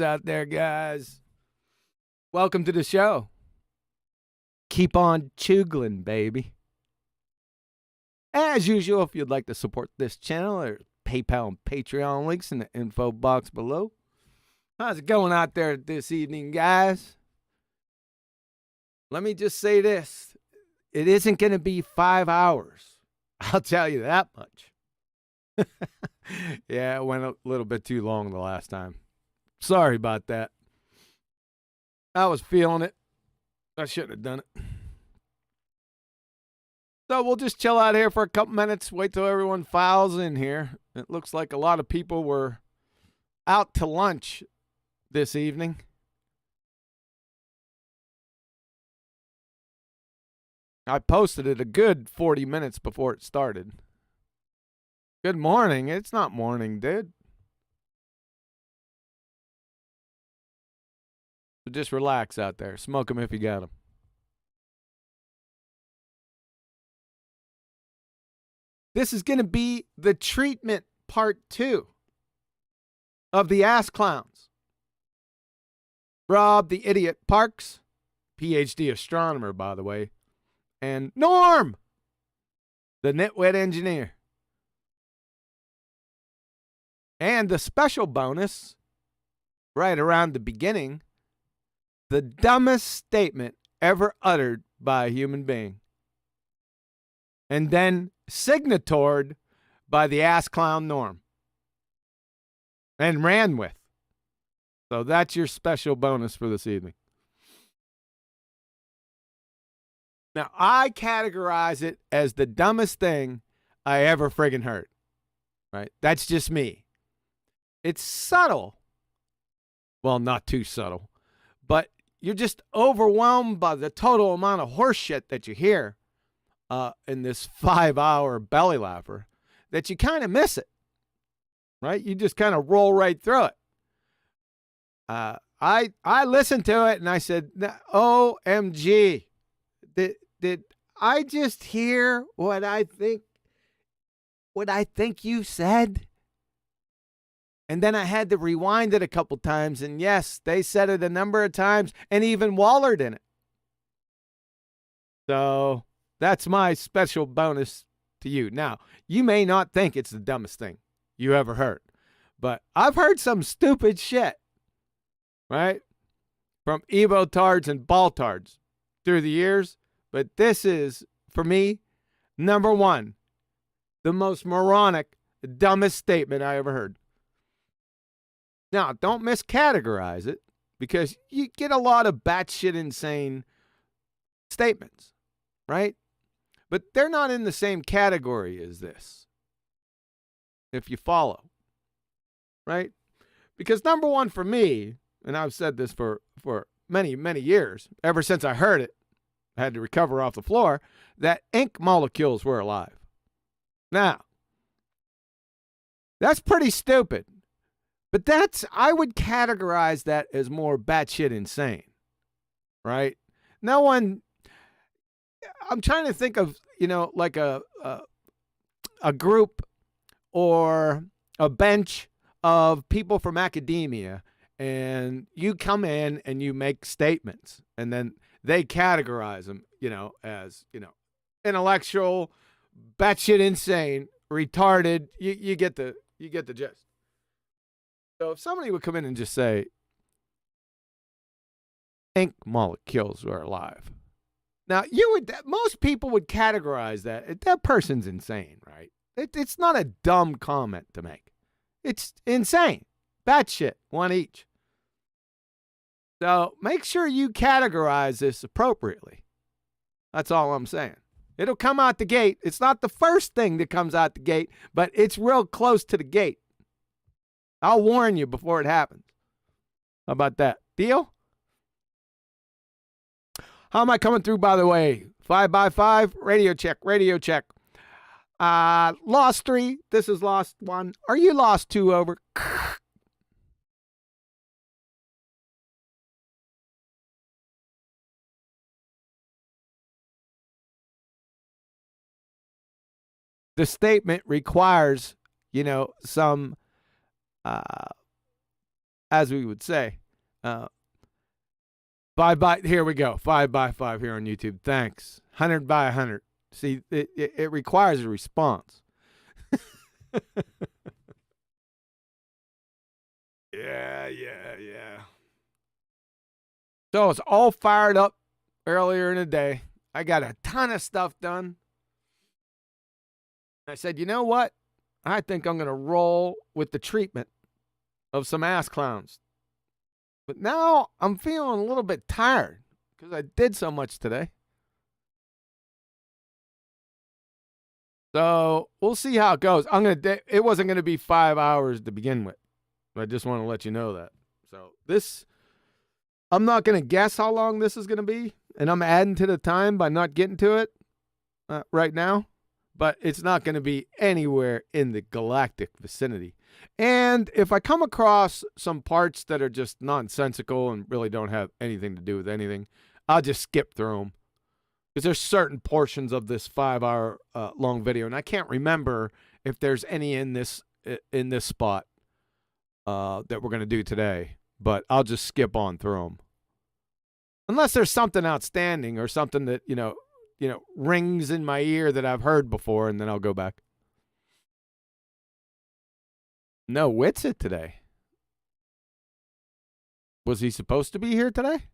out there, guys? Welcome to the show. Keep on chugling, baby. As usual, if you'd like to support this channel, there's PayPal and Patreon links in the info box below. How's it going out there this evening, guys? Let me just say this. It isn't going to be 5 hours. I'll tell you that much. Yeah, it went a little bit too long the last time. Sorry about that. I was feeling it. I shouldn't have done it. So we'll just chill out here for a couple minutes, wait till everyone files in here. It looks like a lot of people were out to lunch this evening. I posted it a good 40 minutes before it started. Good morning. It's not morning, dude. So just relax out there. Smoke them if you got them. This is going to be the treatment part 2 of the Ass Clowns. Rob the Idiot Parks, PhD astronomer, by the way, and Norm, the Nitwit engineer. And the special bonus, right around the beginning, the dumbest statement ever uttered by a human being. And then signatored by the ass clown Norm. And ran with. So that's your special bonus for this evening. Now, I categorize it as the dumbest thing I ever friggin' heard. Right? That's just me. It's subtle. Well, not too subtle. But you're just overwhelmed by the total amount of horse shit that you hear in this 5-hour belly laugher that you kind of miss it. Right? You just kind of roll right through it. I listened to it and I said, OMG. Did I just hear what I think you said? And then I had to rewind it a couple times, and yes, they said it a number of times, and even Wallered in it. So that's my special bonus to you. Now, you may not think it's the dumbest thing you ever heard, but I've heard some stupid shit, right? From BallTARDS and BallTARDS through the years, but this is, for me, number 1, the most moronic, dumbest statement I ever heard. Now, don't miscategorize it, because you get a lot of batshit insane statements, right? But they're not in the same category as this, if you follow, right? Because number 1 for me, and I've said this for many, many years, ever since I heard it, I had to recover off the floor, that ink molecules were alive. Now, that's pretty stupid. But I would categorize that as more batshit insane, right? No one, I'm trying to think of, like a group or a bench of people from academia, and you come in and you make statements, and then they categorize them, as, intellectual, batshit insane, retarded. You get the gist. So if somebody would come in and just say, ink molecules are alive. Now, most people would categorize that person's insane, right? It's not a dumb comment to make. It's insane. Batshit, 1 each. So make sure you categorize this appropriately. That's all I'm saying. It'll come out the gate. It's not the first thing that comes out the gate, but it's real close to the gate. I'll warn you before it happens. How about that? Deal? How am I coming through, by the way? 5x5, radio check, radio check. Lost 3. This is lost 1. Are you lost 2 over? The statement requires, some, as we would say, 5 by, here we go. 5 by 5 here on YouTube. Thanks. 100 by 100. See, it requires a response. Yeah. So it's all fired up earlier in the day. I got a ton of stuff done. I said, you know what? I think I'm going to roll with the treatment of some ass clowns. But now I'm feeling a little bit tired because I did so much today. So we'll see how it goes. It wasn't going to be 5 hours to begin with. I just want to let you know that. So I'm not going to guess how long this is going to be, and I'm adding to the time by not getting to it right now, but it's not going to be anywhere in the galactic vicinity. And if I come across some parts that are just nonsensical and really don't have anything to do with anything, I'll just skip through them. Because there's certain portions of this 5 hour long video, and I can't remember if there's any in this spot that we're going to do today, but I'll just skip on through them. Unless there's something outstanding or something that, you know, rings in my ear that I've heard before, and then I'll go back. No Witsit today. Was he supposed to be here today?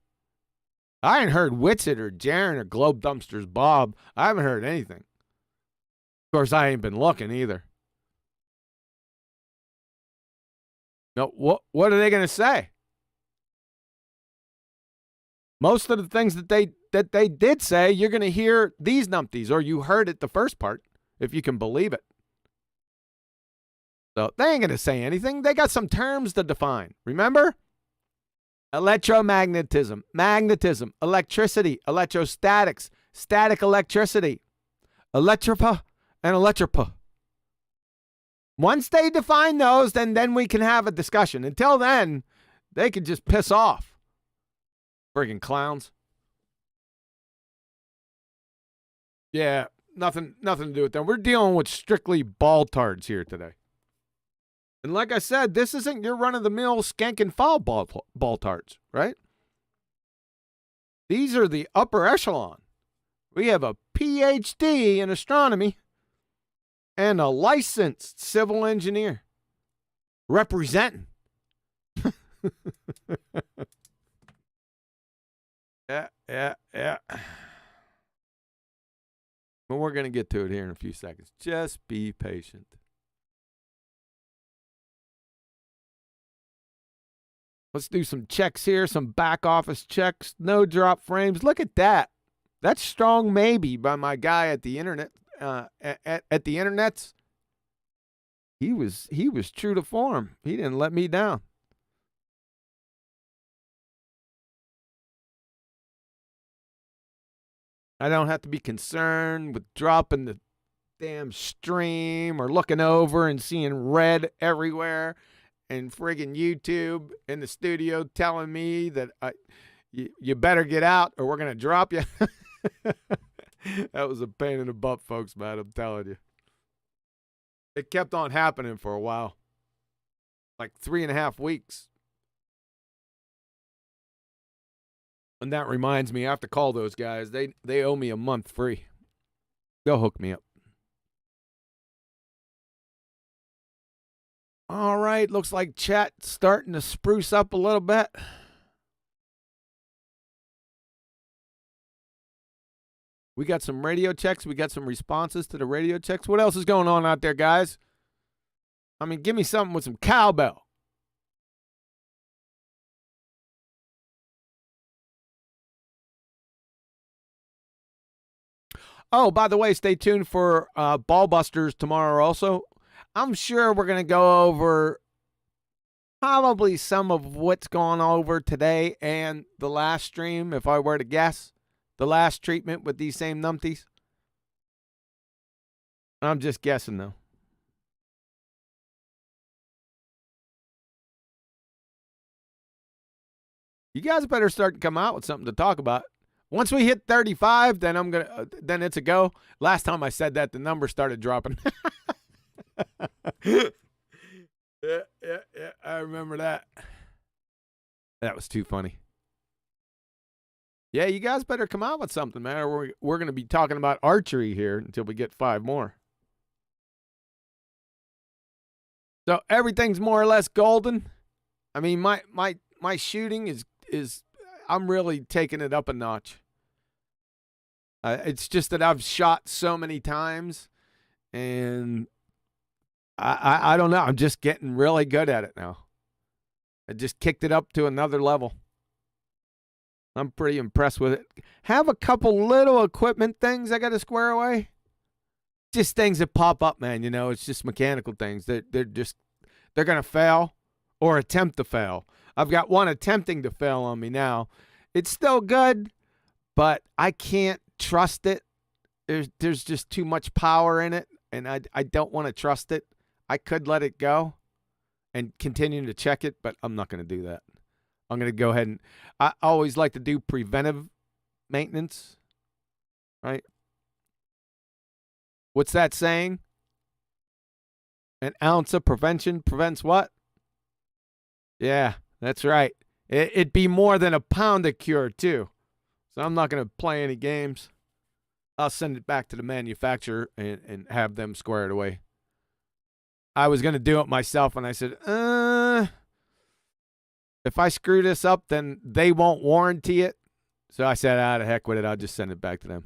I ain't heard Witsit or Jaren or Globe Dumpsters Bob. I haven't heard anything. Of course, I ain't been looking either. No, what are they going to say? Most of the things that they did say, you're going to hear these numpties, or you heard it the first part, if you can believe it. So they ain't going to say anything. They got some terms to define. Remember? Electromagnetism, magnetism, electricity, electrostatics, static electricity, electripa, and electripa. Once they define those, then we can have a discussion. Until then, they can just piss off. Friggin' clowns. Yeah, nothing to do with them. We're dealing with strictly BallTARDS here today. And like I said, this isn't your run-of-the-mill skank and foul BallTARDS, right? These are the upper echelon. We have a PhD in astronomy and a licensed civil engineer representing. Yeah. But we're going to get to it here in a few seconds. Just be patient. Let's do some checks here, some back office checks. No drop frames. Look at that. That's strong maybe by my guy at the internet. At the internets. He was true to form. He didn't let me down. I don't have to be concerned with dropping the damn stream or looking over and seeing red everywhere. And friggin' YouTube in the studio telling me that you better get out or we're going to drop you. That was a pain in the butt, folks, man, I'm telling you. It kept on happening for a while. Like 3.5 weeks. And that reminds me, I have to call those guys. They owe me a month free. They'll hook me up. All right, looks like chat's starting to spruce up a little bit. We got some radio checks. We got some responses to the radio checks. What else is going on out there, guys? I mean, give me something with some cowbell. Oh, by the way, stay tuned for BallBusters tomorrow also. I'm sure we're going to go over probably some of what's gone over today and the last stream, if I were to guess. The last treatment with these same numpties. I'm just guessing, though. You guys better start to come out with something to talk about. Once we hit 35, then then it's a go. Last time I said that, the number started dropping. Yeah. I remember that. That was too funny. Yeah, you guys better come out with something, man. Or we're going to be talking about archery here until we get 5 more. So everything's more or less golden. I mean, my shooting is I'm really taking it up a notch. It's just that I've shot so many times, and I don't know. I'm just getting really good at it now. I just kicked it up to another level. I'm pretty impressed with it. Have a couple little equipment things I got to square away. Just things that pop up, man. You know, it's just mechanical things. They're going to fail or attempt to fail. I've got one attempting to fail on me now. It's still good, but I can't trust it. There's just too much power in it, and I don't want to trust it. I could let it go and continue to check it, but I'm not going to do that. I'm going to go ahead and I always like to do preventive maintenance, right? What's that saying? An ounce of prevention prevents what? Yeah, that's right. It'd be more than a pound of cure, too. So I'm not going to play any games. I'll send it back to the manufacturer and have them square it away. I was going to do it myself, and I said, if I screw this up, then they won't warranty it. So I said, to heck with it. I'll just send it back to them.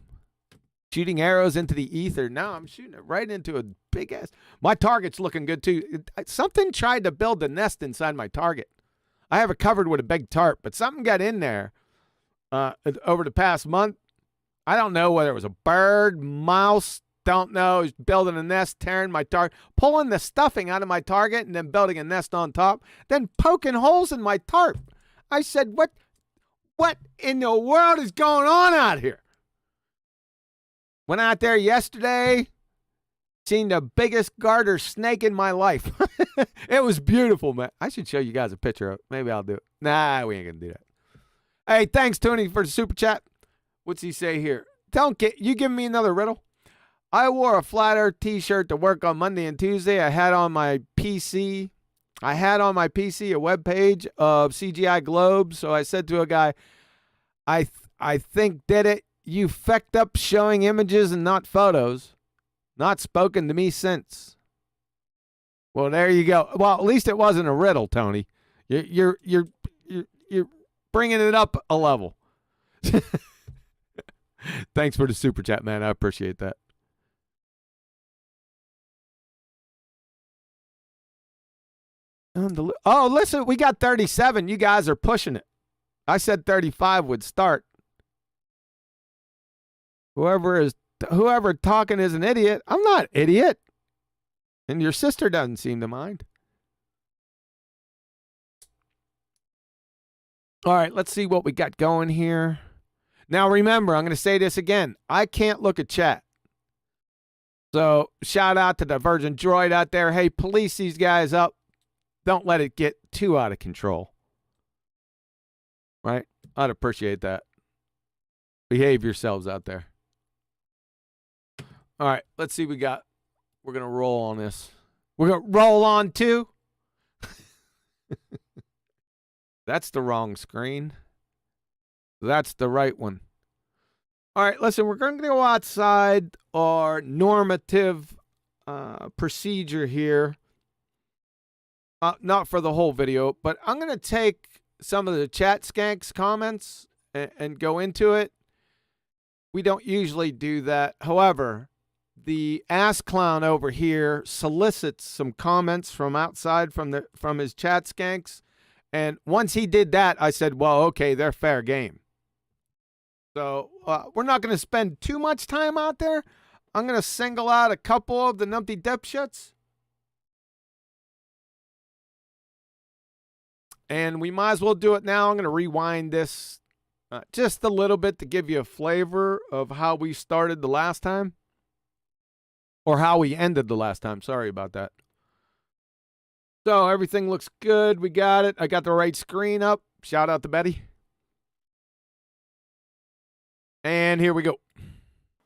Shooting arrows into the ether. No, I'm shooting it right into a big ass. My target's looking good, too. Something tried to build a nest inside my target. I have it covered with a big tarp, but something got in there over the past month. I don't know whether it was a bird, mouse, don't know. He's building a nest, tearing my target, pulling the stuffing out of my target, and then building a nest on top, then poking holes in my tarp. I said, what in the world is going on out here? Went out there yesterday, seen the biggest garter snake in my life. It was beautiful, man. I should show you guys a picture of it. Maybe I'll do it. Nah, we ain't going to do that. Hey, thanks, Tony, for the super chat. What's he say here? You give me another riddle. I wore a flat earth t-shirt to work on Monday and Tuesday. I had on my PC a web page of CGI globes. So I said to a guy, I think did it. You fecked up showing images and not photos. Not spoken to me since. Well, there you go. Well, at least it wasn't a riddle, Tony. You're bringing it up a level. Thanks for the super chat, man. I appreciate that. Oh, listen, we got 37. You guys are pushing it. I said 35 would start. Whoever talking is an idiot. I'm not an idiot. And your sister doesn't seem to mind. All right, let's see what we got going here. Now, remember, I'm going to say this again. I can't look at chat. So, shout out to the Virgin Droid out there. Hey, police these guys up. Don't let it get too out of control. Right? I'd appreciate that. Behave yourselves out there. All right, let's see what we got. We're going to roll on this. We're going to roll on too. That's the wrong screen. That's the right one. All right, listen, we're going to go outside our normative procedure here. Not for the whole video, but I'm going to take some of the chat skanks comments and go into it. We don't usually do that. However, the ass clown over here solicits some comments from outside from his chat skanks. And once he did that, I said, well, okay, they're fair game. So we're not going to spend too much time out there. I'm going to single out a couple of the numpty dipshits. And we might as well do it now. I'm going to rewind this just a little bit to give you a flavor of how we started the last time. Or how we ended the last time. Sorry about that. So everything looks good. We got it. I got the right screen up. Shout out to Betty. And here we go.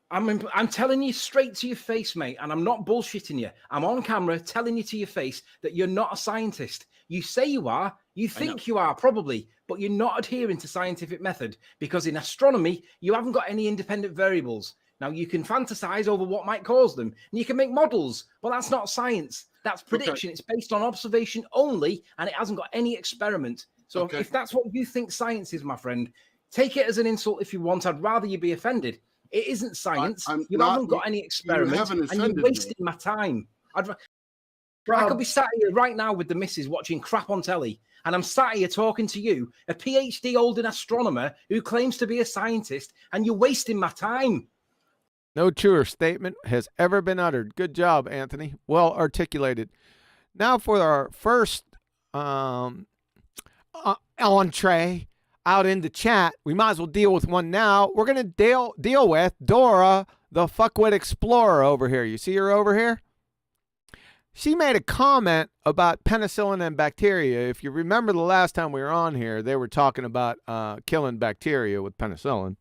I'm telling you straight to your face, mate, and I'm not bullshitting you. I'm on camera telling you to your face that you're not a scientist. You say you are. You think you are, probably, but you're not adhering to scientific method, because in astronomy, you haven't got any independent variables. Now, you can fantasize over what might cause them, and you can make models, but that's not science. That's prediction. It's based on observation only, and it hasn't got any experiment. So if that's what you think science is, my friend, take it as an insult if you want. I'd rather you be offended. It isn't science. You haven't got any experiment, and you're wasting my time. I could be sat here right now with the missus watching crap on telly, and I'm sat here talking to you, a PhD holding astronomer who claims to be a scientist, and you're wasting my time. No truer statement has ever been uttered. Good job, Anthony. Well articulated. Now for our first entree out in the chat. We might as well deal with one now. We're going to deal with Dora, the fuckwit explorer over here. You see her over here? She made a comment about penicillin and bacteria. If you remember the last time we were on here, they were talking about killing bacteria with penicillin.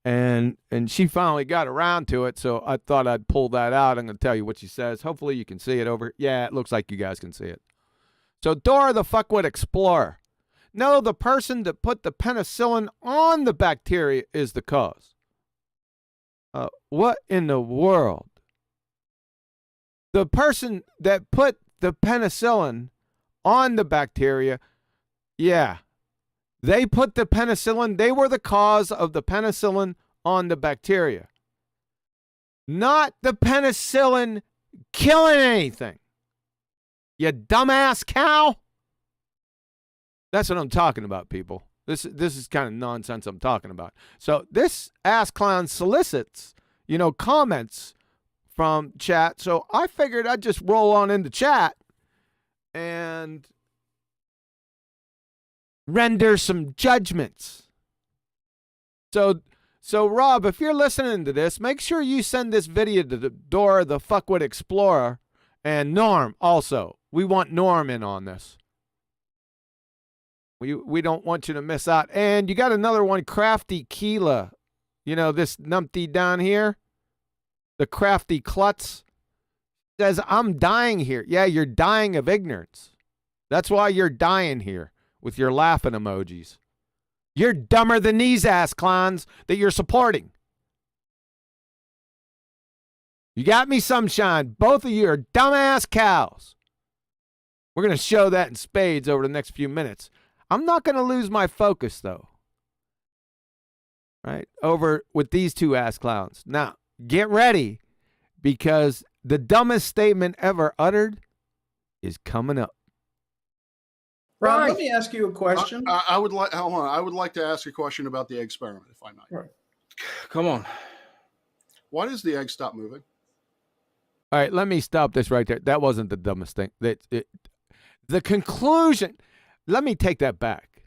And she finally got around to it, so I thought I'd pull that out. I'm going to tell you what she says. Hopefully you can see it over. Yeah, it looks like you guys can see it. So Dora the fuckwit explorer. No, the person that put the penicillin on the bacteria is the cause. What in the world? The person that put the penicillin on the bacteria, yeah, they put the penicillin, they were the cause of the penicillin on the bacteria. Not the penicillin killing anything. You dumbass cow. That's what I'm talking about, people. This is kind of nonsense I'm talking about. So this ass clown solicits, comments from chat. So I figured I'd just roll on into chat and render some judgments. So Rob, if you're listening to this, make sure you send this video to the Dora the fuckwit explorer and Norm also. We want Norm in on this. We don't want you to miss out. And you got another one, Crafty Keela. This numpty down here, the crafty klutz, says, I'm dying here. Yeah, you're dying of ignorance. That's why you're dying here with your laughing emojis. You're dumber than these ass clowns that you're supporting. You got me, Sunshine. Both of you are dumbass cows. We're going to show that in spades over the next few minutes. I'm not going to lose my focus, though. Right? Over with these two ass clowns. Now, get ready, because the dumbest statement ever uttered is coming up. Rob, let me ask you a question. I would like. Hold on. I would like to ask a question about the experiment, if I might. Right. Come on. Why does the egg stop moving? All right, let me stop this right there. That wasn't the dumbest thing. The conclusion. Let me take that back.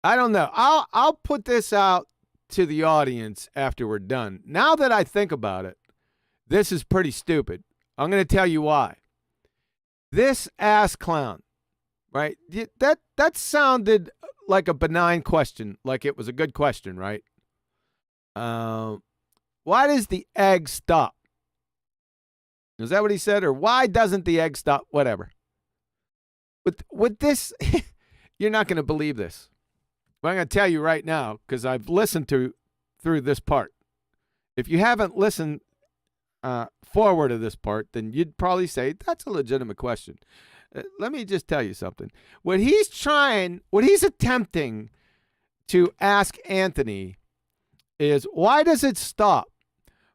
I don't know. I'll put this out to the audience after we're done. Now that I think about it, this is pretty stupid. I'm going to tell you why. This ass clown, right? That sounded like a benign question, like it was a good question, right? Why does the egg stop? Is that what he said? Or why doesn't the egg stop? Whatever. With this, you're not going to believe this. But I'm going to tell you right now, because I've listened through this part. If you haven't listened forward to this part, then you'd probably say, that's a legitimate question. Let me just tell you something. What he's attempting to ask Anthony is, why does it stop?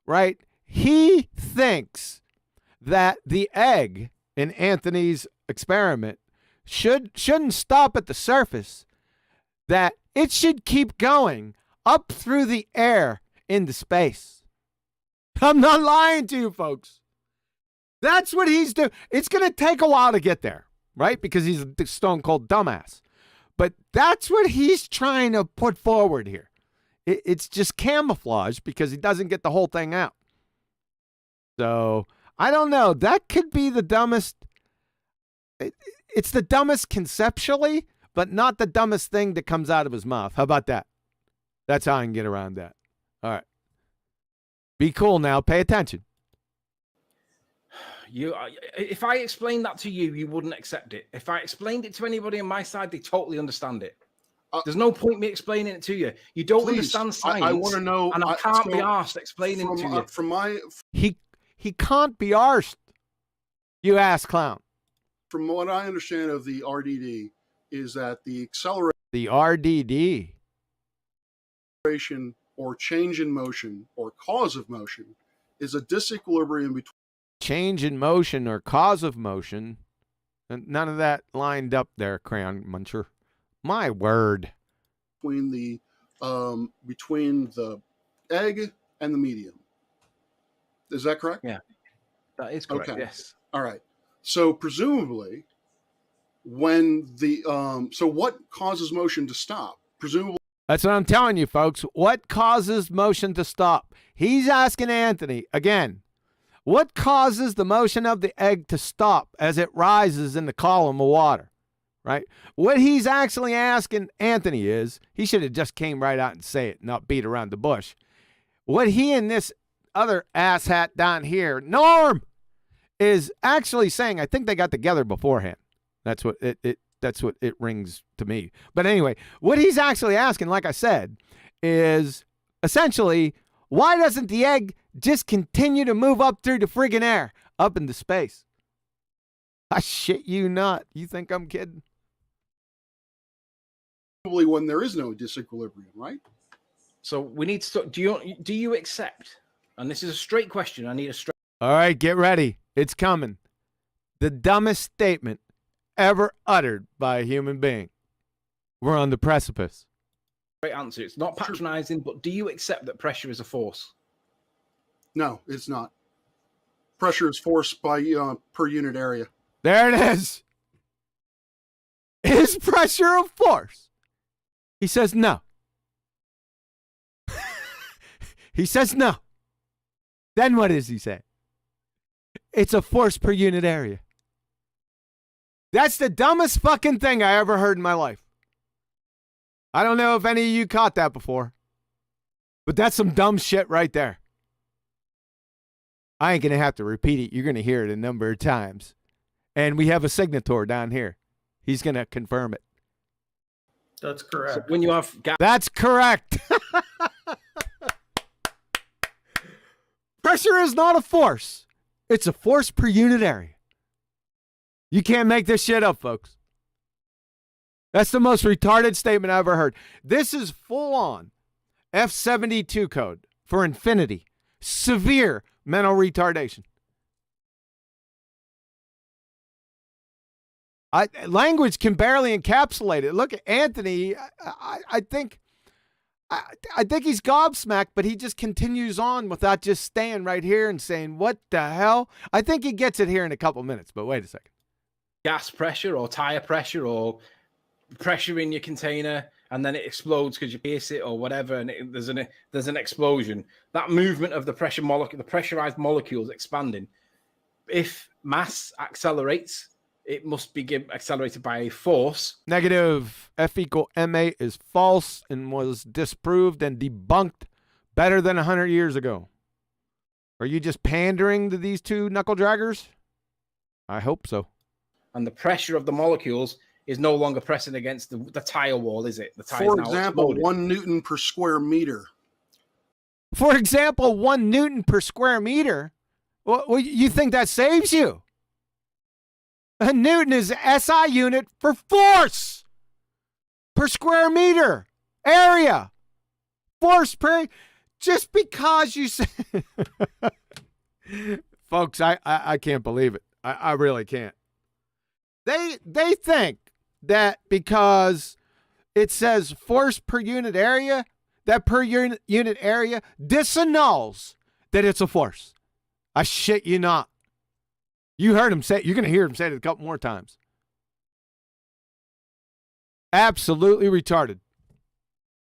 Right? He thinks that the egg in Anthony's experiment shouldn't stop at the surface, that it should keep going up through the air into space. I'm not lying to you, folks. That's what he's doing. It's going to take a while to get there, right? Because he's a stone cold dumbass. But that's what he's trying to put forward here. It's just camouflage because he doesn't get the whole thing out. So I don't know. That could be the dumbest. It's the dumbest conceptually, but not the dumbest thing that comes out of his mouth. How about that? That's how I can get around that. All right. Be cool now. Pay attention. If I explained that to you, you wouldn't accept it. If I explained it to anybody on my side, they totally understand it. There's no point me explaining it to you. You don't understand science. I want to know, and I can't be arsed explaining it to you. He can't be arsed. You ass clown. From what I understand of the RDD, is that the acceleration. The RDD. Or change in motion or cause of motion is a disequilibrium between change in motion or cause of motion. And none of that lined up there, Crayon Muncher. My word. Between the egg and the medium. Is that correct? Yeah, that is correct. Okay. Yes. All right. So presumably, when the so what causes motion to stop? Presumably. That's what I'm telling you, folks. What causes motion to stop? He's asking Anthony again. What causes the motion of the egg to stop as it rises in the column of water? Right? What he's actually asking Anthony is, he should have just came right out and say it, not beat around the bush. What he and this other asshat down here, Norm, is actually saying, I think they got together beforehand. That's what it rings to me. But anyway, what he's actually asking, like I said, is essentially, why doesn't the egg just continue to move up through the friggin' air, up into space? I shit you not. You think I'm kidding? Probably when there is no disequilibrium, right? So we need to. Do you accept? And this is a straight question. I need a straight. All right, get ready. It's coming. The dumbest statement ever uttered by a human being. We're on the precipice. Great answer. It's not patronizing, but do you accept that pressure is a force? No, it's not. Pressure is force by per unit area. There it is. Is pressure a force? He says no. He says no. Then what does he say? It's a force per unit area. That's the dumbest fucking thing I ever heard in my life. I don't know if any of you caught that before, but that's some dumb shit right there. I ain't going to have to repeat it. You're going to hear it a number of times. And we have a signator down here. He's going to confirm it. That's correct. So when you have That's correct. Pressure is not a force. It's a force per unit area. You can't make this shit up, folks. That's the most retarded statement I've ever heard. This is full on F72 code for infinity. Severe mental retardation. Language can barely encapsulate it. Look at Anthony. I think he's gobsmacked, but he just continues on without just staying right here and saying, what the hell? I think he gets it here in a couple minutes, but wait a second. Gas pressure or tire pressure or pressure in your container and then it explodes because you pierce it or whatever and there's an explosion. That movement of the pressure molecule, the pressurized molecules expanding. If mass accelerates, it must be accelerated by a force. Negative F equal MA is false and was disproved and debunked better than 100 years ago. Are you just pandering to these two knuckle draggers? I hope so. And the pressure of the molecules is no longer pressing against the tire wall, is it? The tire. For example, 1 Newton per square meter. For example, 1 Newton per square meter? Well, you think that saves you? A Newton is the SI unit for force per square meter area. Force per, just because you say, folks, I can't believe it. I really can't. They think that because it says force per unit area, that per unit area disannuls that it's a force. I shit you not. You heard him say it. You're going to hear him say it a couple more times. Absolutely retarded.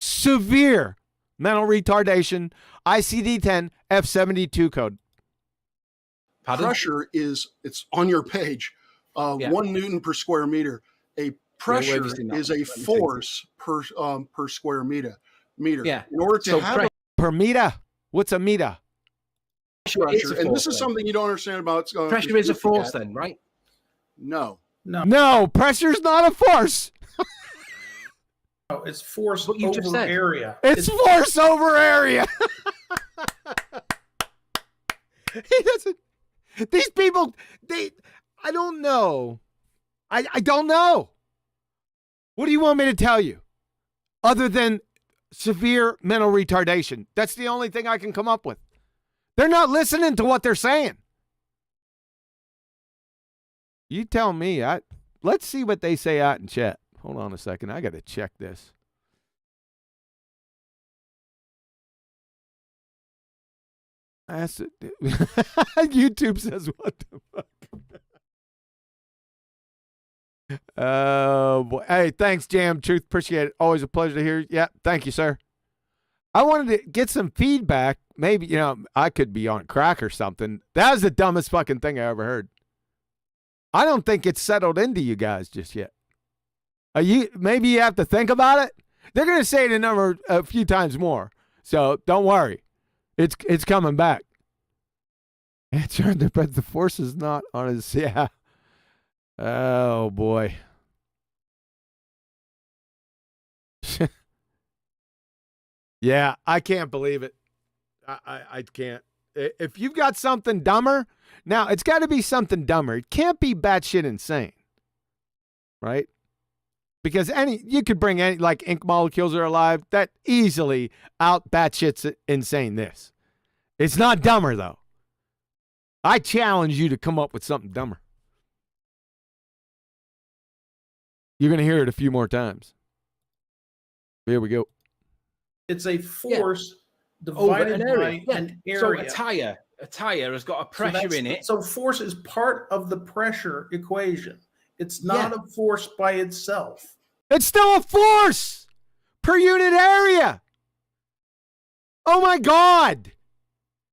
Severe mental retardation. ICD-10 F72 code. Pardon? Pressure it's on your page. 1 Newton per square meter. A pressure is a force per square meter. Yeah. In order to have per meter. What's a meter? pressure. And this is something you don't understand about. Pressure is a force then, right? No, pressure's not a force. No, it's force What you just over said. area. It's force over area. He doesn't. These people, I don't know. I don't know. What do you want me to tell you? Other than severe mental retardation. That's the only thing I can come up with. They're not listening to what they're saying. You tell me. Let's see what they say out in chat. Hold on a second. I got to check this. YouTube says, what the fuck? Boy. Hey, thanks, Jam Truth. Appreciate it. Always a pleasure to hear. Yeah, thank you, sir. I wanted to get some feedback. Maybe, I could be on crack or something. That was the dumbest fucking thing I ever heard. I don't think it's settled into you guys just yet. Maybe you have to think about it. They're going to say it a few times more. So don't worry. It's coming back. Answer the force is not on his. Yeah. Oh boy. Yeah, I can't believe it. I can't. If you've got something dumber, now it's got to be something dumber. It can't be batshit insane, right? Because you could bring any, like ink molecules are alive, that easily out batshit's insane this. It's not dumber, though. I challenge you to come up with something dumber. You're going to hear it a few more times. Here we go. It's a force divided by an area. So a tire has got a pressure in it. So force is part of the pressure equation. It's not a force by itself. It's still a force per unit area. Oh my God.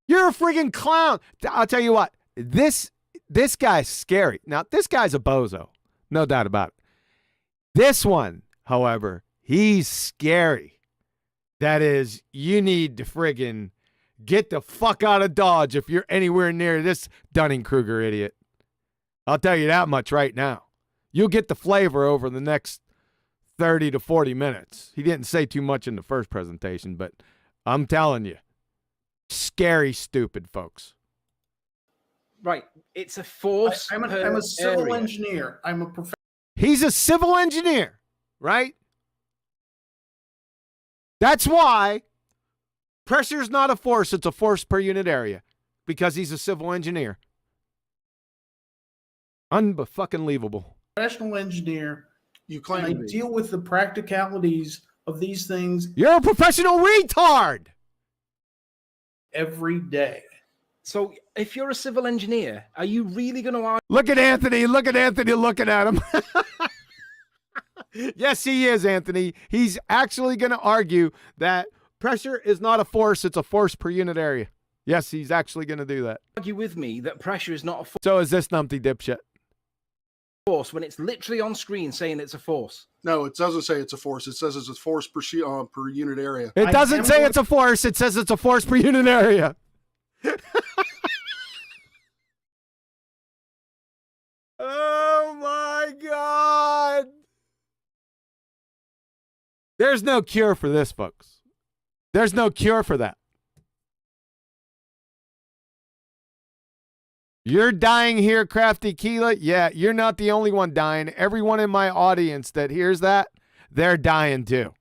You're a friggin' clown. I'll tell you what, this guy's scary. Now, this guy's a bozo. No doubt about it. This one, however, he's scary. That is, you need to friggin' get the fuck out of Dodge if you're anywhere near this Dunning-Kruger idiot. I'll tell you that much right now. You'll get the flavor over the next 30 to 40 minutes. He didn't say too much in the first presentation, but I'm telling you, scary, stupid folks. Right. It's a force. I'm a civil engineer. I'm a professor. He's a civil engineer, right? That's why pressure is not a force. It's a force per unit area because he's a civil engineer. Unfucking-leavable. Professional engineer. You claim I deal with the practicalities of these things. You're a professional retard. Every day. So if you're a civil engineer, are you really going to argue? Look at Anthony. Look at Anthony looking at him. Yes, he is, Anthony. He's actually going to argue that pressure is not a force. It's a force per unit area. Yes, he's actually going to do that. Argue with me that pressure is not a So is this numpty dipshit. force when it's literally on screen saying it's a force. No, it doesn't say it's a force. It says it's a force per unit area. It doesn't say it's a force. It says it's a force per unit area. Oh my God. There's no cure for this, folks. There's no cure for that. You're dying here, Crafty Keela. Yeah, you're not the only one dying. Everyone in my audience that hears that, they're dying too.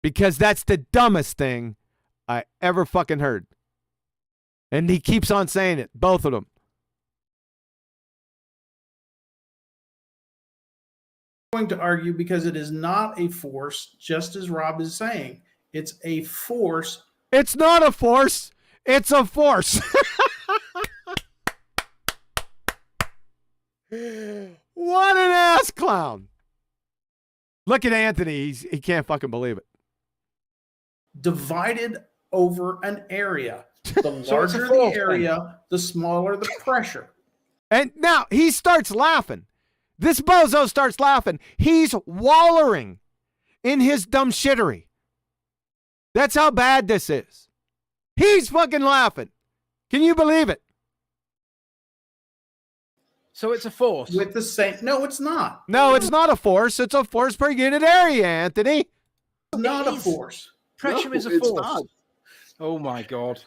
Because that's the dumbest thing I ever fucking heard. And he keeps on saying it, both of them. I'm going to argue because it is not a force, just as Rob is saying. It's a force. It's not a force. It's a force. What an ass clown. Look at Anthony. He can't fucking believe it. Divided over an area. The larger the area, the smaller the pressure. And now he starts laughing. This bozo starts laughing. He's wallowing in his dumb shittery. That's how bad this is. He's fucking laughing. Can you believe it? So it's a force. With the same. No, it's not. No, it's not a force. It's a force per unit area, Anthony. It's not a force. Pressure No, is a it's force. not. Oh my God.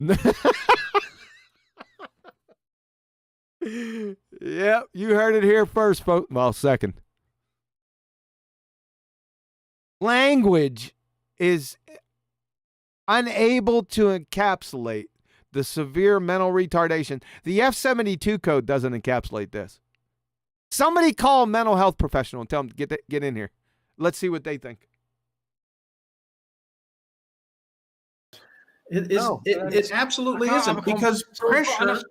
Yep, you heard it here first, folks. Well, second. Language is unable to encapsulate the severe mental retardation. The F-72 code doesn't encapsulate this. Somebody call a mental health professional and tell them to get in here. Let's see what they think. It absolutely isn't, because pressure.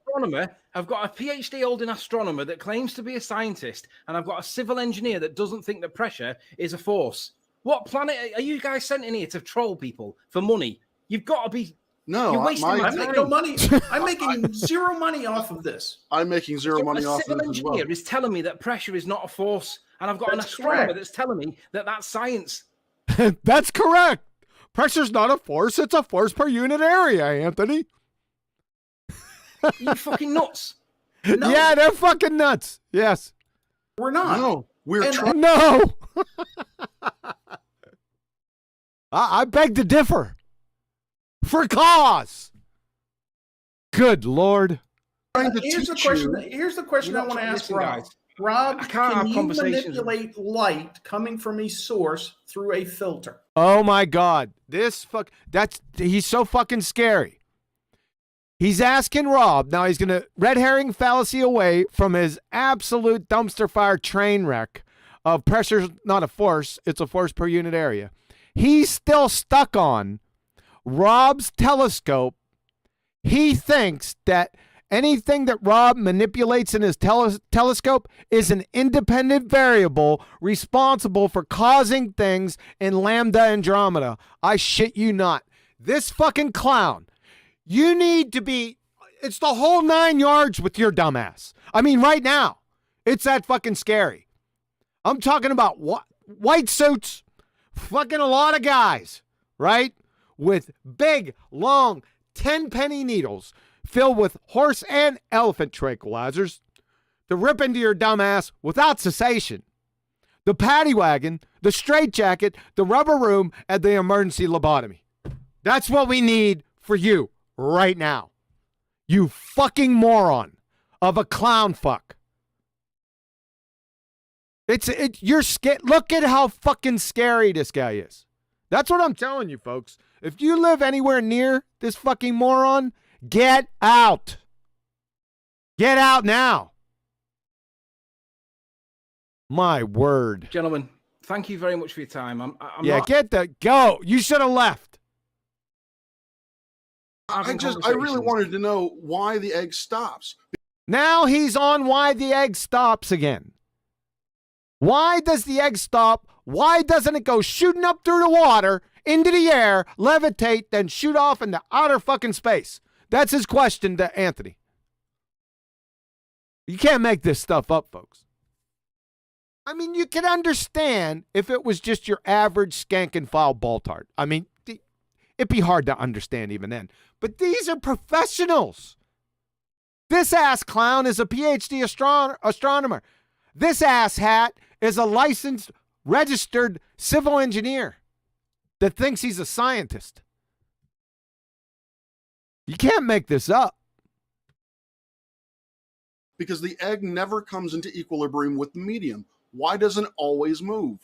I've got a PhD holding astronomer that claims to be a scientist, and I've got a civil engineer that doesn't think that pressure is a force. What planet are you guys sent in here to troll people for money? You've got to be. No, you're wasting I make no money. I'm making zero money off of this. I'm making zero money off of this. A civil as well. engineer is telling me that pressure is not a force, and I've got an astronomer that's telling me that that's science. That's correct. Pressure's not a force. It's a force per unit area, Anthony. You fucking nuts. No. Yeah, they're fucking nuts. Yes. We're not. No, we're trying. No. I beg to differ. For cause. Good Lord. Here's the question I want to ask Rob. Rob, can you manipulate light coming from a source through a filter? Oh my God. He's so fucking scary. He's asking Rob, now he's going to red herring fallacy away from his absolute dumpster fire train wreck of pressure's not a force, it's a force per unit area. He's still stuck on Rob's telescope. He thinks that anything that Rob manipulates in his telescope is an independent variable responsible for causing things in Lambda Andromeda. I shit you not. This fucking clown. You need to be, it's the whole 9 yards with your dumbass. I mean, right now, it's that fucking scary. I'm talking about white suits, fucking a lot of guys, right? With big, long, 10-penny needles filled with horse and elephant tranquilizers to rip into your dumbass without cessation. The paddy wagon, the straitjacket, the rubber room, and the emergency lobotomy. That's what we need for you right now. You fucking moron of a clown fuck. You're scared. Look at how fucking scary this guy is. That's what I'm telling you, folks. If you live anywhere near this fucking moron, get out. Get out now. My word. Gentlemen, thank you very much for your time. Go. You should have left. I really wanted to know why the egg stops. Now he's on why the egg stops again. Why does the egg stop? Why doesn't it go shooting up through the water, into the air, levitate, then shoot off into outer fucking space? That's his question to Anthony. You can't make this stuff up, folks. I mean, you can understand if it was just your average skank and file BallTARD. I mean, it'd be hard to understand even then. But these are professionals. This ass clown is a PhD astronomer. This ass hat is a licensed, registered civil engineer that thinks he's a scientist. You can't make this up. Because the egg never comes into equilibrium with the medium. Why doesn't it always move?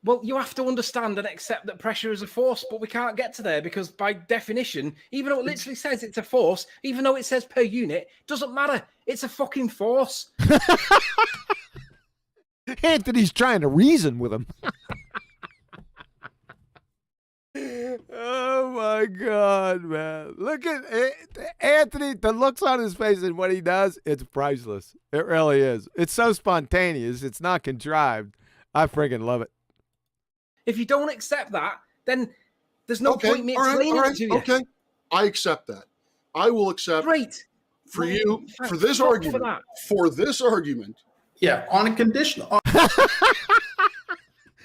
Well, you have to understand and accept that pressure is a force, but we can't get to there because by definition, even though it literally says it's a force, even though it says per unit, doesn't matter. It's a fucking force. Anthony's trying to reason with him. Oh my God, man. Look at Anthony, the looks on his face and what he does, it's priceless. It really is. It's so spontaneous. It's not contrived. I freaking love it. If you don't accept that, then there's no point me explaining it to you. Okay, I accept that. I will accept. Great. For you, for this argument. Yeah, on a conditional.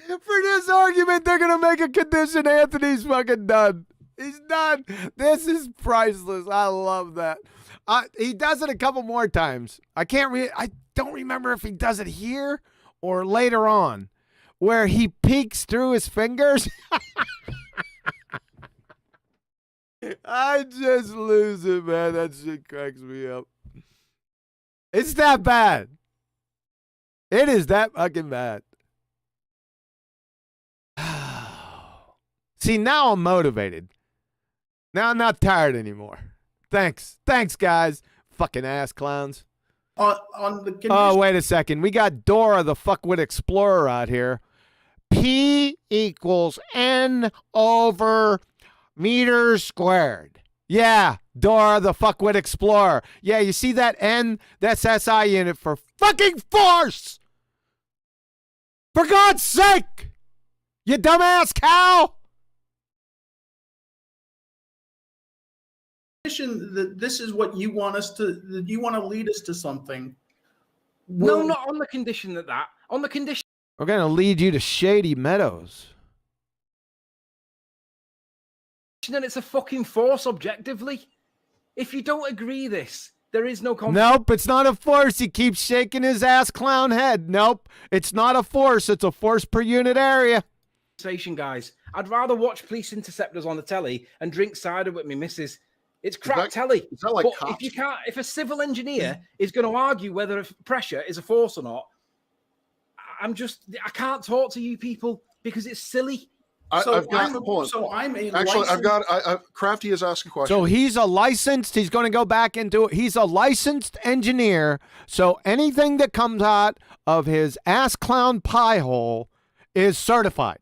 For this argument, they're going to make a condition Anthony's fucking done. He's done. This is priceless. I love that. He does it a couple more times. I don't remember if he does it here or later on, where he peeks through his fingers. I just lose it, man. That shit cracks me up. It's that bad. It is that fucking bad. See, now I'm motivated. Now I'm not tired anymore. Thanks. Thanks, guys. Fucking ass clowns. On the condition- Oh, wait a second. We got Dora the fuckwit explorer out here. P equals N over meters squared. Yeah, Dora the fuckwit explorer. Yeah, you see that N? That's SI unit for fucking force. For God's sake, you dumbass cow. That this is what you want us to. That you want to lead us to something. No, not on the condition that. On the condition. We're going to lead you to Shady Meadows. And it's a fucking force objectively. If you don't agree this, there is no Nope, it's not a force. He keeps shaking his ass clown head. Nope, it's not a force. It's a force per unit area. Guys, I'd rather watch police interceptors on the telly and drink cider with me missus. It's crap telly. Is that like but if a civil engineer is going to argue whether pressure is a force or not, I can't talk to you people because it's silly. Crafty has asked a question. So he's going to go back into it. He's a licensed engineer. So anything that comes out of his ass clown pie hole is certified.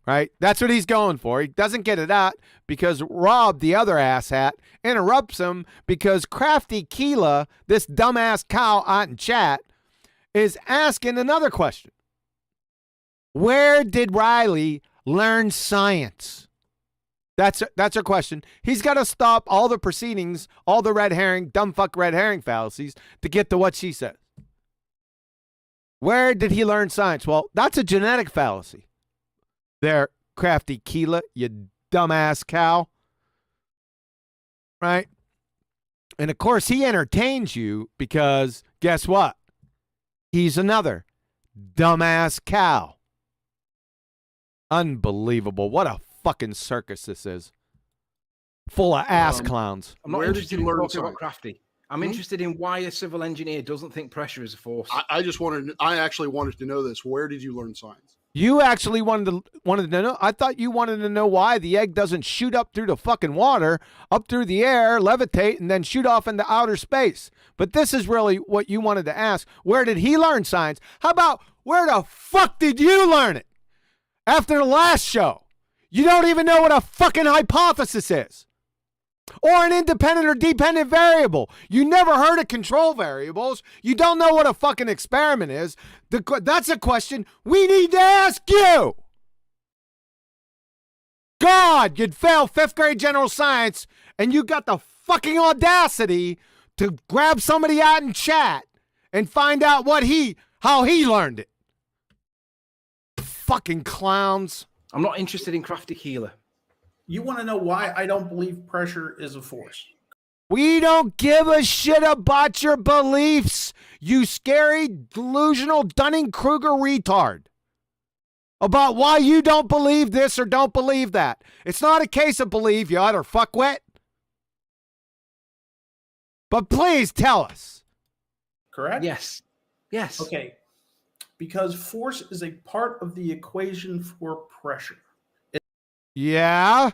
Right? That's what he's going for. He doesn't get it out because Rob, the other asshat, interrupts him because Crafty Keela, this dumbass cow out in chat, is asking another question. Where did Riley learn science? That's her question. He's got to stop all the proceedings, all the red herring, dumb fuck red herring fallacies to get to what she says. Where did he learn science? Well, that's a genetic fallacy. There, Crafty Keela, you dumbass cow. Right? And of course, he entertains you because guess what? He's another dumbass cow. Unbelievable. What a fucking circus this is. Full of ass clowns. I'm not interested in talking about Crafty. I'm interested in why a civil engineer doesn't think pressure is a force. I actually wanted to know this. Where did you learn science? You actually wanted to know. I thought you wanted to know why the egg doesn't shoot up through the fucking water, up through the air, levitate, and then shoot off into outer space. But this is really what you wanted to ask. Where did he learn science? How about where the fuck did you learn it? After the last show, you don't even know what a fucking hypothesis is. Or an independent or dependent variable. You never heard of control variables. You don't know what a fucking experiment is. That's a question we need to ask you. God, you'd fail 5th grade general science and you got the fucking audacity to grab somebody out in chat and find out how he learned it. Fucking clowns. I'm not interested in Crafty Keeler. You want to know why I don't believe pressure is a force? We don't give a shit about your beliefs, you scary, delusional Dunning-Kruger retard. About why you don't believe this or don't believe that. It's not a case of believe, you utter fuckwit. But please tell us. Correct? Yes. Yes. Okay. Because force is a part of the equation for pressure. Yeah.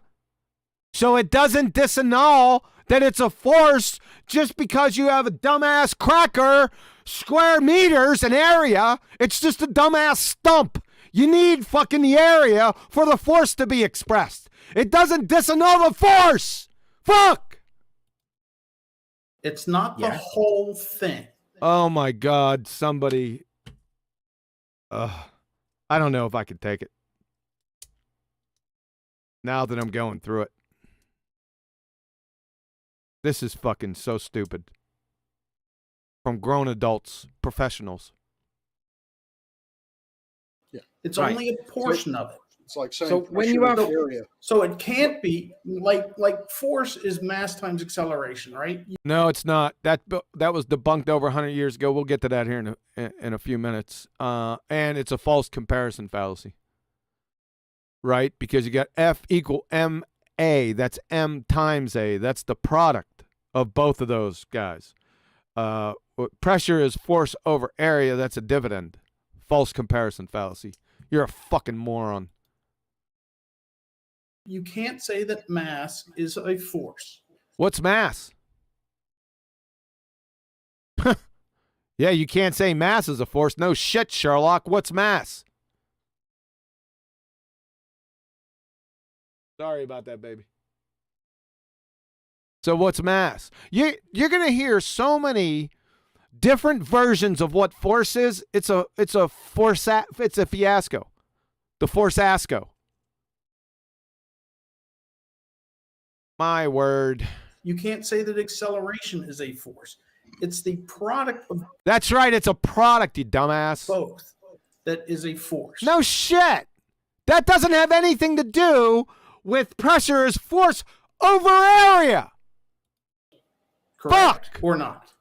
So it doesn't disannul that it's a force just because you have a dumbass cracker, square meters, an area. It's just a dumbass stump. You need fucking the area for the force to be expressed. It doesn't disannul the force. Fuck. It's not the whole thing. Oh my God. Somebody. I don't know if I could take it. Now that I'm going through it. This is fucking so stupid. From grown adults, professionals. Yeah. It's only a portion of it. It's like saying so when you have area. So it can't be like force is mass times acceleration, right? No, it's not. That was debunked over 100 years ago. We'll get to that here in a few minutes. And it's a false comparison fallacy. Right? Because you got F equal ma. That's m times a. That's the product of both of those guys. Pressure is force over area. That's a dividend. False comparison fallacy. You're a fucking moron. You can't say that mass is a force. What's mass? Yeah, you can't say mass is a force. No shit, Sherlock. What's mass? Sorry about that, baby. So what's mass? You're going to hear so many different versions of what force is. It's a fiasco. The force-asco. My word. You can't say that acceleration is a force. It's the product of That's right. It's a product, you dumbass. both that is a force. No shit. That doesn't have anything to do with pressure as force over area. Correct. Fuck. Or not.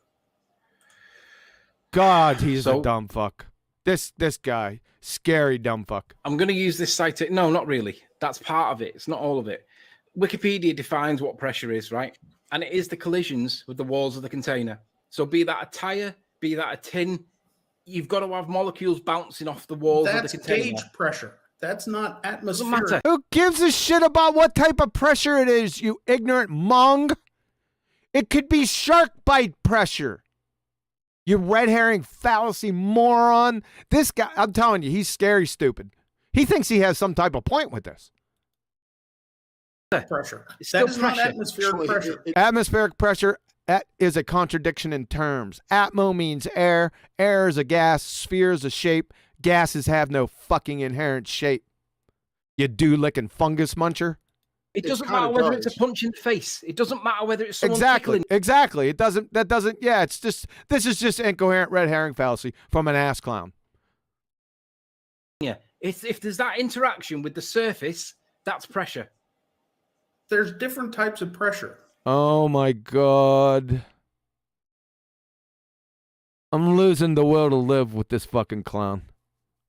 God, he's a dumb fuck. This guy, scary dumb fuck. I'm going to use this citation. No, not really. That's part of it. It's not all of it. Wikipedia defines what pressure is, right? And it is the collisions with the walls of the container. So be that a tire, be that a tin, you've got to have molecules bouncing off the walls of the container. That's gauge pressure. That's not atmospheric. Doesn't matter. Who gives a shit about what type of pressure it is, you ignorant mong? It could be shark bite pressure. You red herring fallacy moron. This guy, I'm telling you, he's scary stupid. He thinks he has some type of point with this. Pressure. It's That still is not pressure. atmospheric pressure. Atmospheric pressure is a contradiction in terms. Atmo means air. Air is a gas. Sphere is a shape. Gases have no fucking inherent shape. You do-licking fungus muncher. It doesn't matter whether it's a punch in the face. It doesn't matter whether it's someone tickling. Exactly. Yeah, it's just, this is just incoherent red herring fallacy from an ass clown. Yeah. If there's that interaction with the surface, that's pressure. There's different types of pressure. Oh my God. I'm losing the will to live with this fucking clown.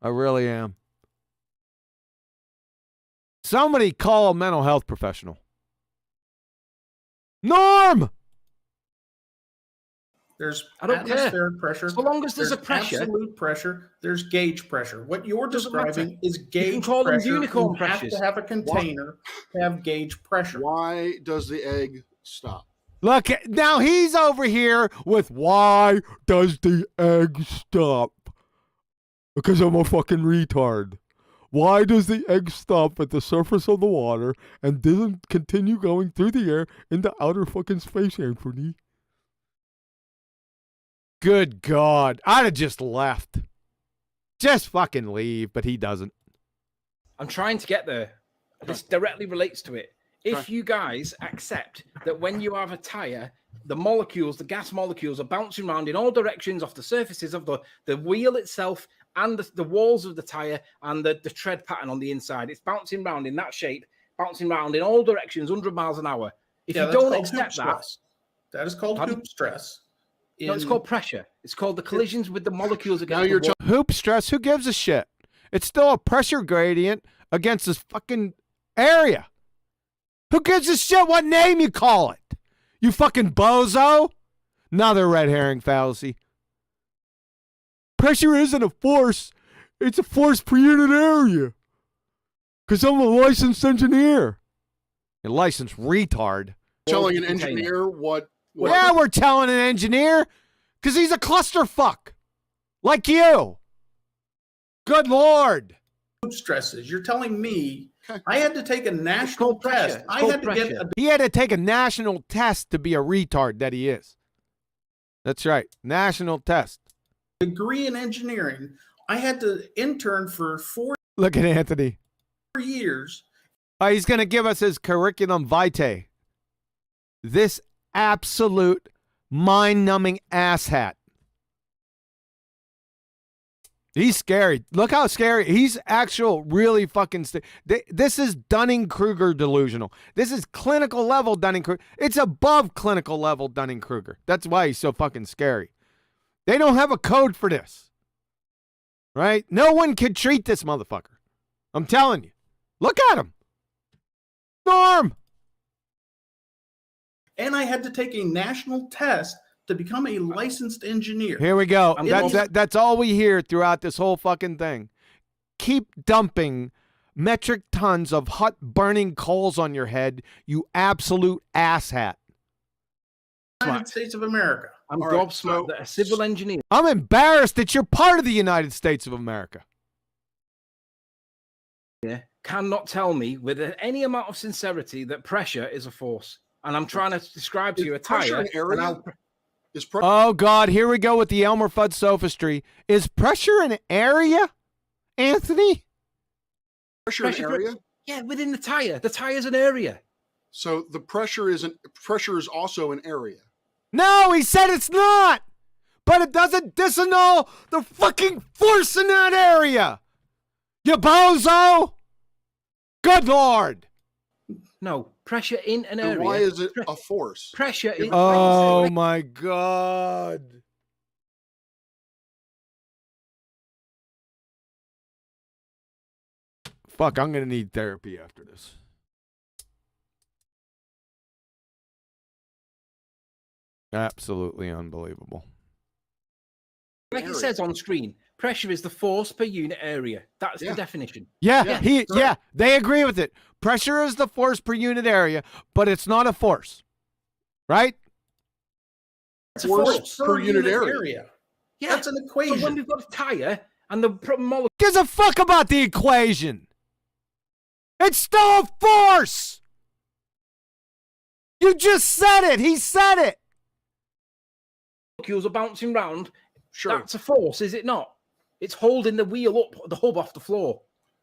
I really am. Somebody call a mental health professional. Norm! There's I don't atmospheric care. pressure. So long as there's a pressure. Absolute pressure. There's gauge pressure. What you're describing is gauge You can call them pressure. unicorn You pressures. have to have a container to have gauge pressure. Why does the egg stop? Look, now he's over here with why does the egg stop? Because I'm a fucking retard. Why does the egg stop at the surface of the water and doesn't continue going through the air into outer fucking space, Anthony? Good God. I'd have just left. Just fucking leave, but he doesn't. I'm trying to get there. This directly relates to it. If you guys accept that when you have a tire, the molecules, the gas molecules are bouncing around in all directions off the surfaces of the wheel itself and the walls of the tire and the tread pattern on the inside. It's bouncing around in that shape, bouncing around in all directions, 100 miles an hour. If you don't accept that is called hoop stress. No, it's called pressure. It's called the collisions with the molecules against the wall. Hoop stress, who gives a shit? It's still a pressure gradient against this fucking area. Who gives a shit what name you call it? You fucking bozo? Another red herring fallacy. Pressure isn't a force. It's a force per unit area. Because I'm a licensed engineer. A licensed retard. Telling an engineer what? Yeah, we're telling an engineer. Because he's a clusterfuck. Like you. Good Lord. Hoop stresses. You're telling me I had to take a national test. He had to take a national test to be a retard that he is. That's right. National test. Degree in engineering. I had to intern for 4 Look at Anthony. years. He's going to give us his curriculum vitae. This absolute mind-numbing asshat. He's scary. Look how scary. He's actual really fucking this is Dunning-Kruger delusional. This is clinical level Dunning-Kruger. It's above clinical level Dunning-Kruger. That's why he's so fucking scary. They don't have a code for this. Right? No one can treat this motherfucker. I'm telling you. Look at him. Norm. And I had to take a national test to become a licensed engineer. Here we go. That's all we hear throughout this whole fucking thing. Keep dumping metric tons of hot burning coals on your head, you absolute asshat. United States of America. I'm gobsmacked that a civil engineer. I'm embarrassed that you're part of the United States of America. Yeah, cannot tell me with any amount of sincerity that pressure is a force. And I'm trying to describe to you a tire. Oh, God, here we go with the Elmer Fudd sophistry. Is pressure an area, Anthony? Pressure an area? Yeah, within the tire. The tire's an area. So the pressure is also an area. No, he said it's not. But it doesn't disannul the fucking force in that area. You bozo. Good Lord. No, pressure in an area. Why is it a force? Pressure in. Oh my God. Fuck, I'm gonna need therapy after this. Absolutely unbelievable. Like it says on screen, pressure is the force per unit area. That's the definition. Yeah, they agree with it. Pressure is the force per unit area, but it's not a force. Right? It's a force per unit area. Yeah. That's an equation. So when we've got a tire and the molecule gives a fuck about the equation. It's still a force. You just said it. He said it. Molecules are bouncing round. Sure. That's a force, is it not? It's holding the wheel up, the hub off the floor.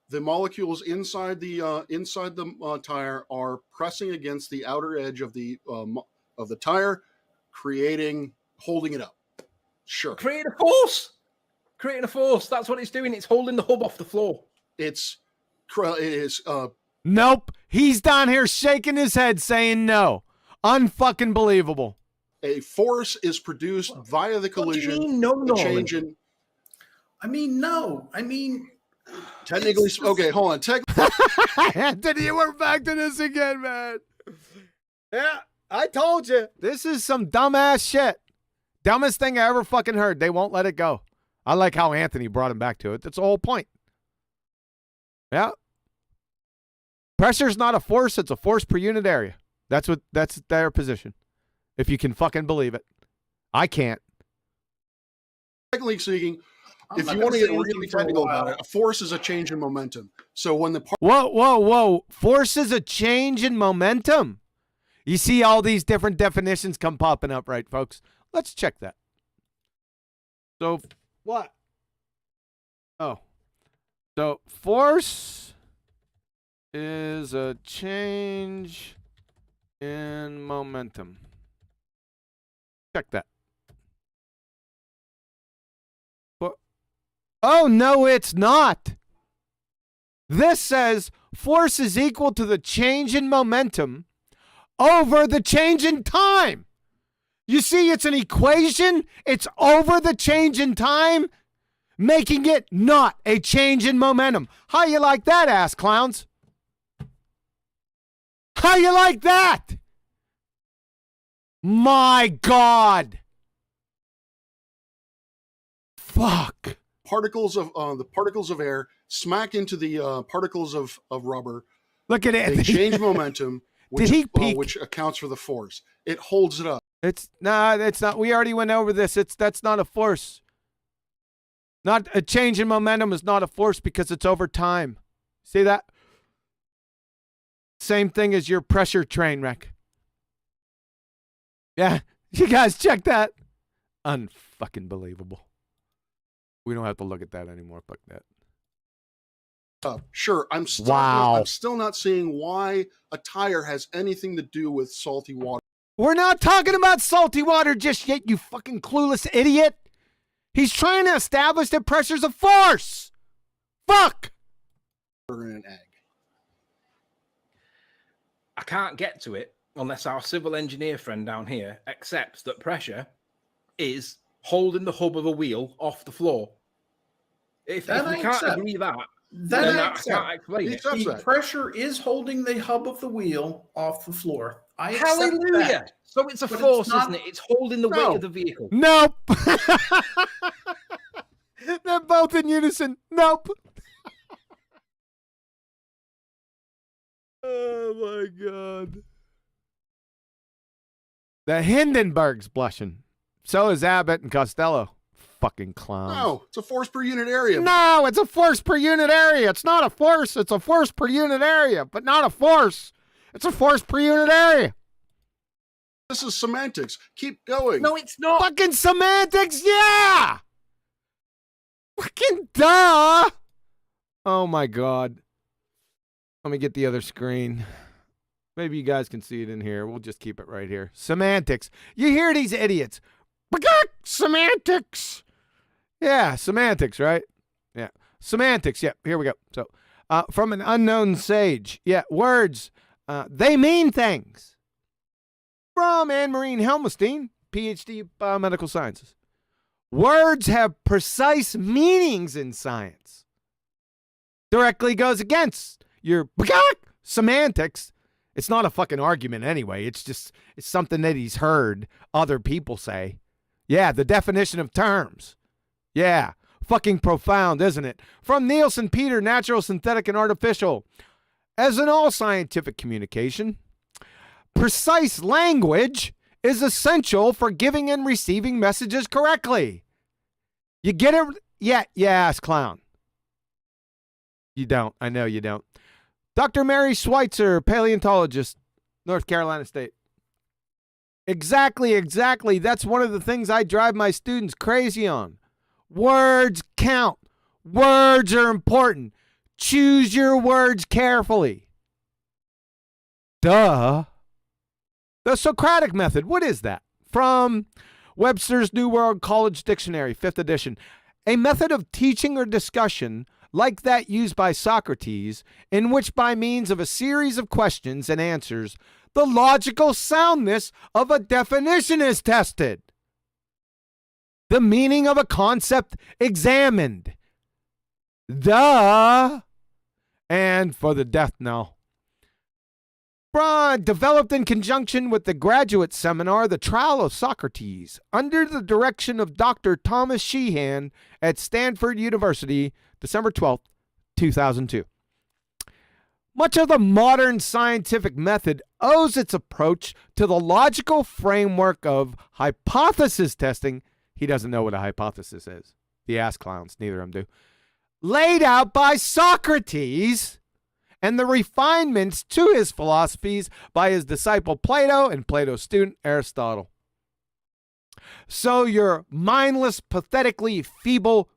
The molecules inside the tire are pressing against the outer edge of the tire, holding it up. Sure. Creating a force. Creating a force. That's what it's doing. It's holding the hub off the floor. It is. Nope. He's down here shaking his head saying no. Unfucking believable. A force is produced via the collision. What do you mean, no, change in. No. Technically, okay, hold on. Anthony, we're back to this again, man. Yeah, I told you. This is some dumbass shit. Dumbest thing I ever fucking heard. They won't let it go. I like how Anthony brought him back to it. That's the whole point. Yeah. Pressure's not a force. It's a force per unit area. That's their position. If you can fucking believe it. I can't. Technically speaking, if you want to get really technical about it, a force is a change in momentum. So when the Whoa. Force is a change in momentum. You see all these different definitions come popping up, right, folks? Let's check that. So what? Oh. So force is a change in momentum. Check that. Oh, no, it's not. This says force is equal to the change in momentum over the change in time. You see, it's an equation. It's over the change in time, making it not a change in momentum. How you like that, ass clowns? How you like that? My God. Fuck. Particles of air smack into the particles of rubber. Look at it. They change momentum, which accounts for the force. It holds it up. It's not. We already went over this. That's not a force. Not a change in momentum is not a force because it's over time. See that? Same thing as your pressure train wreck. Yeah, you guys check that. Unfucking believable. We don't have to look at that anymore. Fuck that. Sure. I'm still not seeing why a tire has anything to do with salty water. We're not talking about salty water just yet, you fucking clueless idiot. He's trying to establish that pressure's a force. Fuck. An egg. I can't get to it unless our civil engineer friend down here accepts that pressure is holding the hub of a wheel off the floor. If we can't agree that, then I can't explain it. The pressure is holding the hub of the wheel off the floor. Hallelujah! So it's a force, isn't it? It's holding the weight of the vehicle. Nope. They're both in unison. Nope. Oh my God. The Hindenburg's blushing. So is Abbott and Costello. Fucking clowns. No, it's a force per unit area. No, it's a force per unit area. It's not a force. It's a force per unit area, but not a force. It's a force per unit area. This is semantics. Keep going. No, it's not. Fucking semantics, yeah! Fucking duh! Oh my God. Let me get the other screen. Maybe you guys can see it in here. We'll just keep it right here. Semantics. You hear these idiots. Semantics. Yeah, semantics, right? Yeah. Semantics, yeah. Here we go. So, from an unknown sage. Yeah, words. They mean things. From Anne-Marie Helmstein, PhD, Biomedical Sciences. Words have precise meanings in science. Directly goes against your semantics. It's not a fucking argument anyway. It's something that he's heard other people say. Yeah, the definition of terms. Yeah, fucking profound, isn't it? From Nielsen Peter, Natural, Synthetic, and Artificial. As in all scientific communication, precise language is essential for giving and receiving messages correctly. You get it? Yeah, you ass clown. You don't. I know you don't. Dr. Mary Schweitzer, paleontologist, North Carolina State. Exactly. That's one of the things I drive my students crazy on. Words count. Words are important. Choose your words carefully. Duh. The Socratic method. What is that? From Webster's New World College Dictionary, 5th edition. A method of teaching or discussion like that used by Socrates, in which by means of a series of questions and answers, the logical soundness of a definition is tested. The meaning of a concept examined. Duh. And for the death knell. Developed in conjunction with the graduate seminar, The Trial of Socrates, under the direction of Dr. Thomas Sheehan at Stanford University, December 12th, 2002. Much of the modern scientific method owes its approach to the logical framework of hypothesis testing. He doesn't know what a hypothesis is. The ass clowns, neither of them do. Laid out by Socrates, and the refinements to his philosophies by his disciple Plato and Plato's student Aristotle. So your mindless, pathetically feeble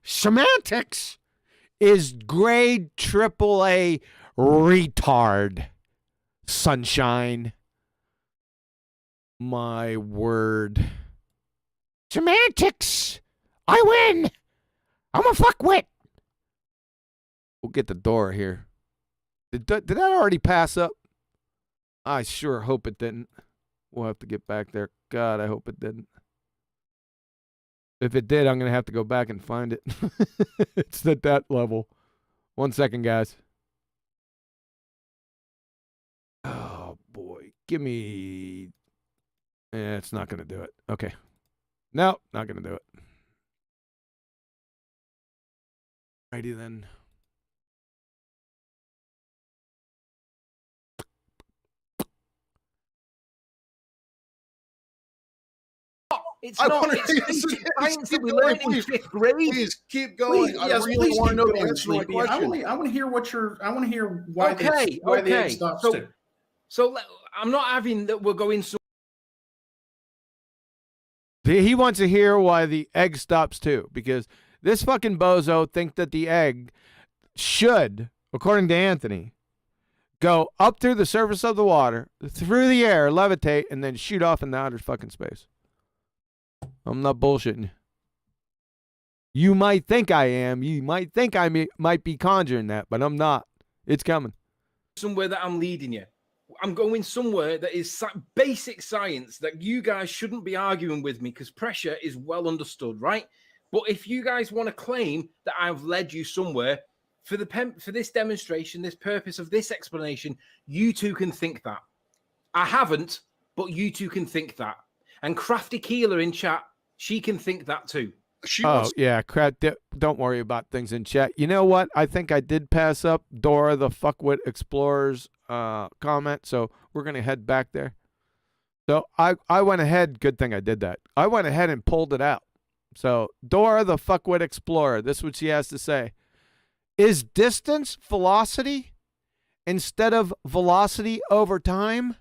semantics is grade AAA retard. Sunshine. My word. Semantics. I win. I'm a fuckwit. We'll get the door here. Did that already pass up? I sure hope it didn't. We'll have to get back there. God, I hope it didn't. If it did, I'm going to have to go back and find it. It's at that level. 1 second, guys. Oh, boy. Give me... it's not going to do it. Okay. No, not going to do it. Righty then. It's not. It's we learned in 5th grade. Please keep going. Please, I yes, really please want to know the going, answer to my Sleepy. question. I want to hear what you're. I want to hear why Okay. the egg stops too. So I'm not having that. We're going. He wants to hear why the egg stops too, because this fucking bozo thinks that the egg should, according to Anthony, go up through the surface of the water, through the air, levitate, and then shoot off into outer fucking space. I'm not bullshitting you. You might think I am. You might think I might be conjuring that, but I'm not. It's coming. Somewhere that I'm leading you. I'm going somewhere that is basic science that you guys shouldn't be arguing with me because pressure is well understood, right? But if you guys want to claim that I've led you somewhere for this demonstration, this purpose of this explanation, you two can think that. I haven't, but you two can think that. And Crafty Keeler in chat, she can think that too. Yeah, don't worry about things in chat. You know what? I think I did pass up Dora the Fuckwit Explorer's comment, so we're going to head back there. So I went ahead. Good thing I did that. I went ahead and pulled it out. So Dora the Fuckwit Explorer, this is what she has to say. Is distance velocity instead of velocity over time?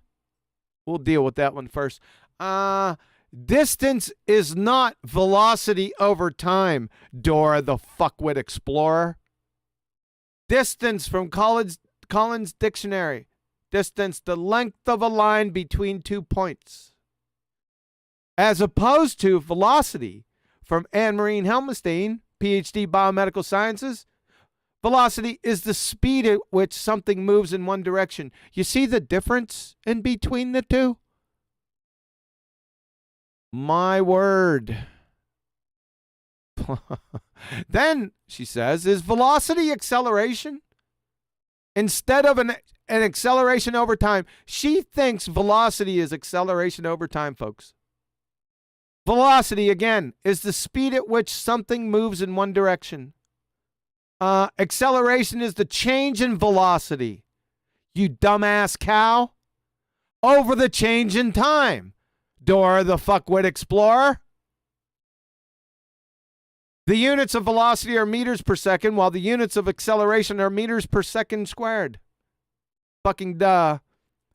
We'll deal with that one first. Distance is not velocity over time, Dora the Fuckwit Explorer. Distance from Collins Dictionary. Distance, the length of a line between 2 points. As opposed to velocity from Anne-Marie Helmstein, PhD Biomedical Sciences. Velocity is the speed at which something moves in one direction. You see the difference in between the two? My word. Then, she says, is velocity acceleration? Instead of an acceleration over time, she thinks velocity is acceleration over time, folks. Velocity, again, is the speed at which something moves in one direction. Acceleration is the change in velocity, you dumbass cow, over the change in time. Dora the Fuckwit Explorer. The units of velocity are meters per second, while the units of acceleration are meters per second squared. Fucking duh.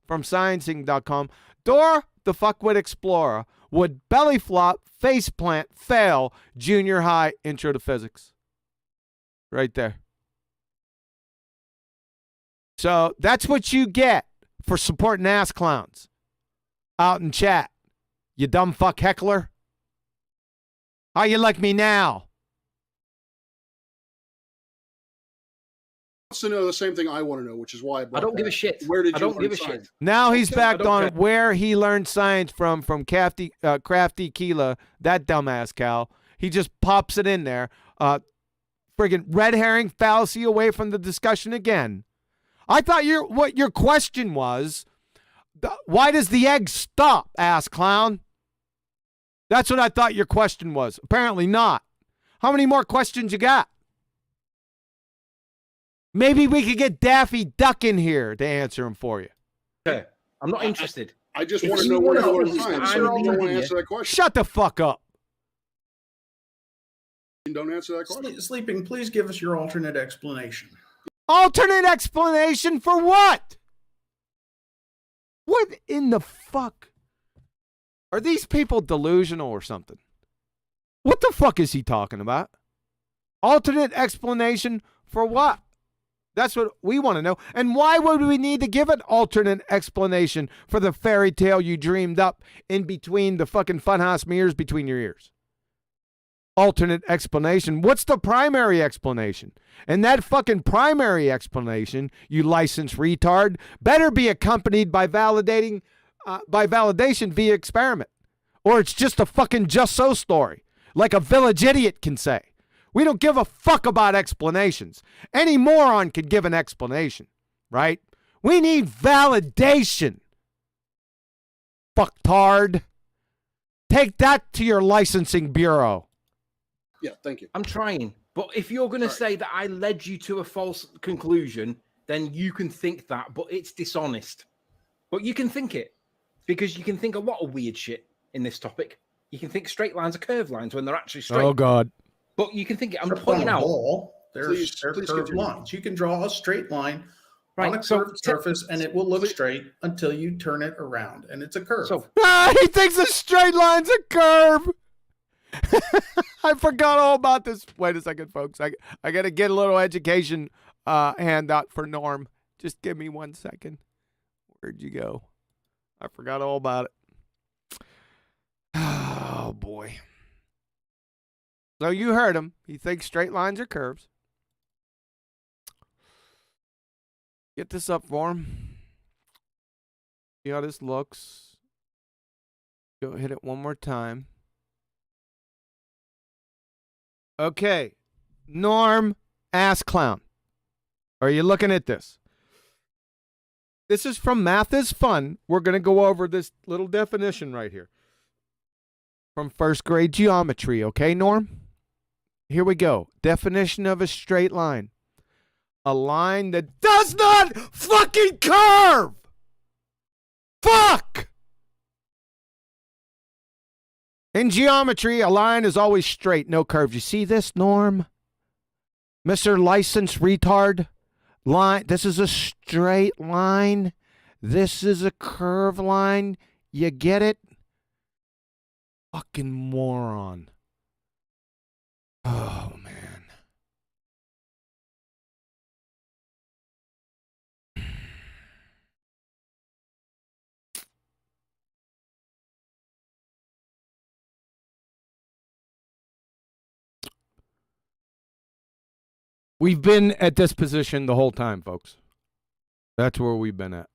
From sciencing.com. Dora the Fuckwit Explorer would belly flop, face plant, fail junior high intro to physics. Right there. So that's what you get for supporting ass clowns out in chat. You dumb fuck heckler. How you like me now? Wants to know the same thing I want to know, which is why I don't give a shit. Where did I you don't give a science? shit. Now he's back on where he learned science from Crafty Keela, that dumbass cow. He just pops it in there. Friggin' red herring fallacy away from the discussion again. I thought what your question was, why does the egg stop, ass clown? That's what I thought your question was. Apparently not. How many more questions you got? Maybe we could get Daffy Duck in here to answer them for you. Okay. I'm not interested. I just want to know where you learned science. I don't want to answer that question. Shut the fuck up. Don't answer that question. Sleeping, please give us your alternate explanation. Alternate explanation for what? What in the fuck? Are these people delusional or something? What the fuck is he talking about? Alternate explanation for what? That's what we want to know. And why would we need to give an alternate explanation for the fairy tale you dreamed up in between the fucking funhouse mirrors between your ears? Alternate explanation. What's the primary explanation? And that fucking primary explanation, you licensed retard, better be accompanied by validation via experiment. Or it's just a fucking just so story, like a village idiot can say. We don't give a fuck about explanations. Any moron can give an explanation, right? We need validation. Fucktard. Take that to your licensing bureau. Yeah, thank you. I'm trying. But if you're going to say that I led you to a false conclusion, then you can think that, but it's dishonest. But you can think it, because you can think a lot of weird shit in this topic. You can think straight lines are curved lines when they're actually straight. Oh, God. But you can think it. I'm pointing out. There's curved lines. You can draw a straight line on a curved surface, and it will look straight until you turn it around, and it's a curve. So, he thinks a straight line's a curve. I forgot all about this. Wait a second, folks. I got to get a little education handout for Norm. Just give me 1 second. Where'd you go? I forgot all about it. Oh, boy. So you heard him. He thinks straight lines are curves. Get this up for him. See how this looks. Go hit it one more time. Okay. Norm, ass clown. Are you looking at this? This is from Math is Fun. We're going to go over this little definition right here. From first grade geometry, okay, Norm? Here we go. Definition of a straight line. A line that does not fucking curve! Fuck! In geometry, a line is always straight, no curves. You see this, Norm? Mr. Licensed Retard? Line. This is a straight line. This is a curve line. You get it? Fucking moron. Oh, man. We've been at this position the whole time, folks. That's where we've been at.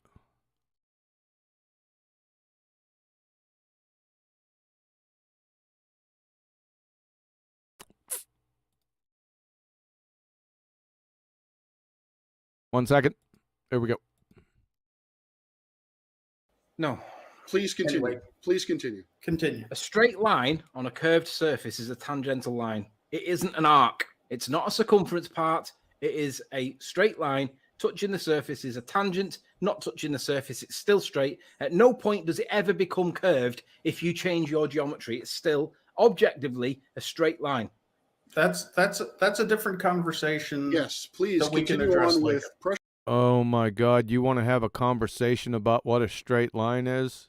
One second. There we go. No. Please continue. Anyway. Please continue. Continue. A straight line on a curved surface is a tangential line. It isn't an arc. It's not a circumference part. It is a straight line. Touching the surface is a tangent. Not touching the surface, it's still straight. At no point does it ever become curved if you change your geometry. It's still objectively a straight line. That's a different conversation. Yes, please we can continue address on later. with pressure. Oh my God, you want to have a conversation about what a straight line is?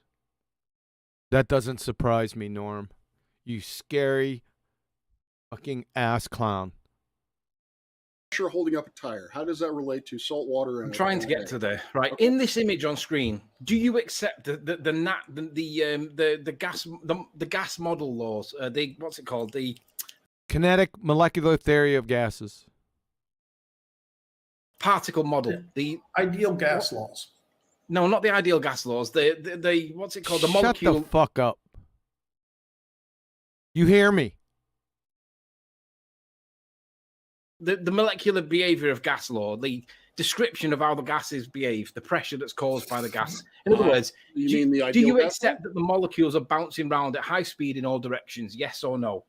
That doesn't surprise me, Norm. You scary fucking ass clown. Pressure holding up a tire. How does that relate to salt water? I'm trying to get to there. Right. Okay. In this image on screen, do you accept the gas model laws? What's it called? The Kinetic molecular theory of gases. particle model. The Ideal gas laws. No, not the ideal gas laws. The what's it called? The Shut molecule. the fuck up. You hear me? The molecular behavior of gas law, the description of how the gases behave, the pressure that's caused by the gas. In other words, do you accept that the molecules are bouncing around at high speed in all directions? Yes or no?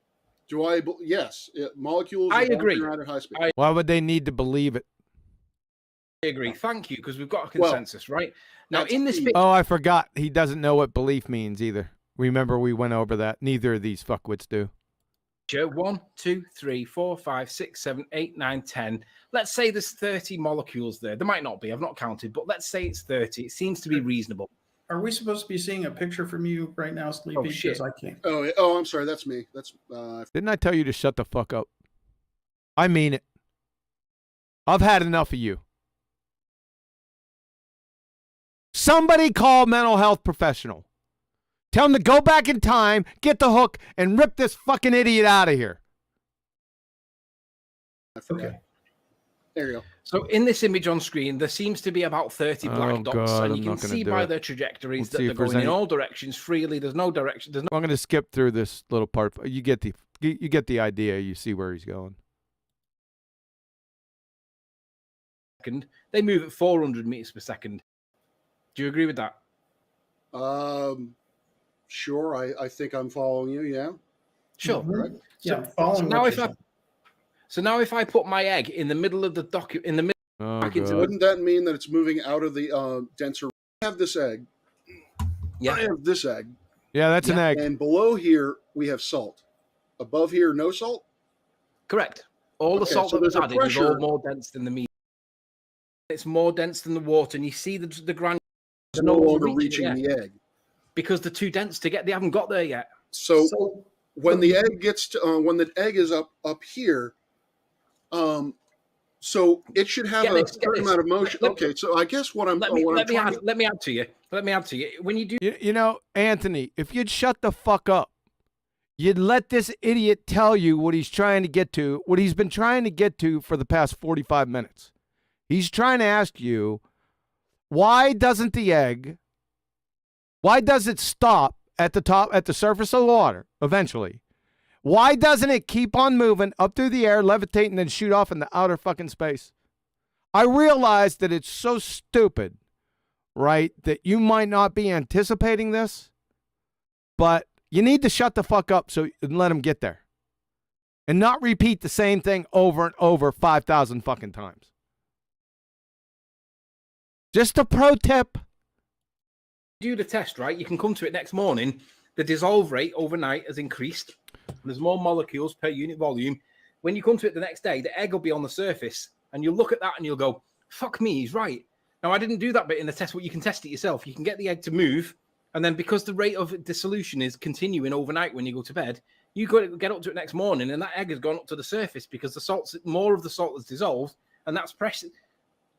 Yes. Molecules I are bouncing agree. around at high speed. Why would they need to believe it? I agree. Thank you, because we've got a consensus, right? Now, that's in this key. picture, Oh, I forgot. He doesn't know what belief means either. Remember, we went over that. Neither of these fuckwits do. 1, 2, 3, 4, 5, 6, 7, 8, 9, 10. Let's say there's 30 molecules there. There might not be. I've not counted, but let's say it's 30. It seems to be reasonable. Are we supposed to be seeing a picture from you right now, Sleepy? Oh, shit. Because I can't. Oh, I'm sorry. That's me. That's Didn't I tell you to shut the fuck up? I mean it. I've had enough of you. Somebody call mental health professional. Tell him to go back in time, get the hook, and rip this fucking idiot out of here. Okay. there you go. So in this image on screen, there seems to be about 30 black dots, God, and you I'm can not see gonna by do it. their trajectories Let's that see they're if there's going in any- all directions freely. There's no direction. There's no I'm going to skip through this little part. You get the idea. You see where he's going. second. They move at 400 meters per second. Do you agree with that? Sure. I think I'm following you. Yeah. Sure. Mhm. Right. Yeah, following now what if you're I saying. So now if I put my egg in the middle of the document, Oh, Back into God. Wouldn't that mean that it's moving out of the denser? I have this egg. Yeah. I have this egg. Yeah, that's an egg. And below here, we have salt. Above here, no salt? correct. All the Okay, salt so that was there's a added is all pressure- more dense than the meat. It's more dense than the water, and you see the granules It's are no not longer reaching reaching it yet the egg. because they're too dense to get. They haven't got there yet. So when the egg gets to, when the egg is up here, so it should have Get a this, get certain this. amount of motion. Let- Okay, so I guess what I'm Let what me I'm let me trying add let me add to you. Let me add to you. When you do You know, Anthony, if you'd shut the fuck up, You'd let this idiot tell you what he's trying to get to, what he's been trying to get to for the past 45 minutes. He's trying to ask you, why doesn't the egg, why does it stop at the top, at the surface of the water eventually? Why doesn't it keep on moving up through the air, levitate, and then shoot off in the outer fucking space? I realize that it's so stupid, right, that you might not be anticipating this, but you need to shut the fuck up and let him get there. And not repeat the same thing over and over 5,000 fucking times. Just a pro tip. Do the test, right? You can come to it next morning. The dissolve rate overnight has increased. There's more molecules per unit volume. When you come to it the next day, the egg will be on the surface. And you'll look at that and you'll go, fuck me, he's right. Now, I didn't do that bit in the test, but you can test it yourself. You can get the egg to move. And then because the rate of dissolution is continuing overnight when you go to bed, you got to get up to it next morning and that egg has gone up to the surface because the salt's, more of the salt has dissolved. And that's pressure.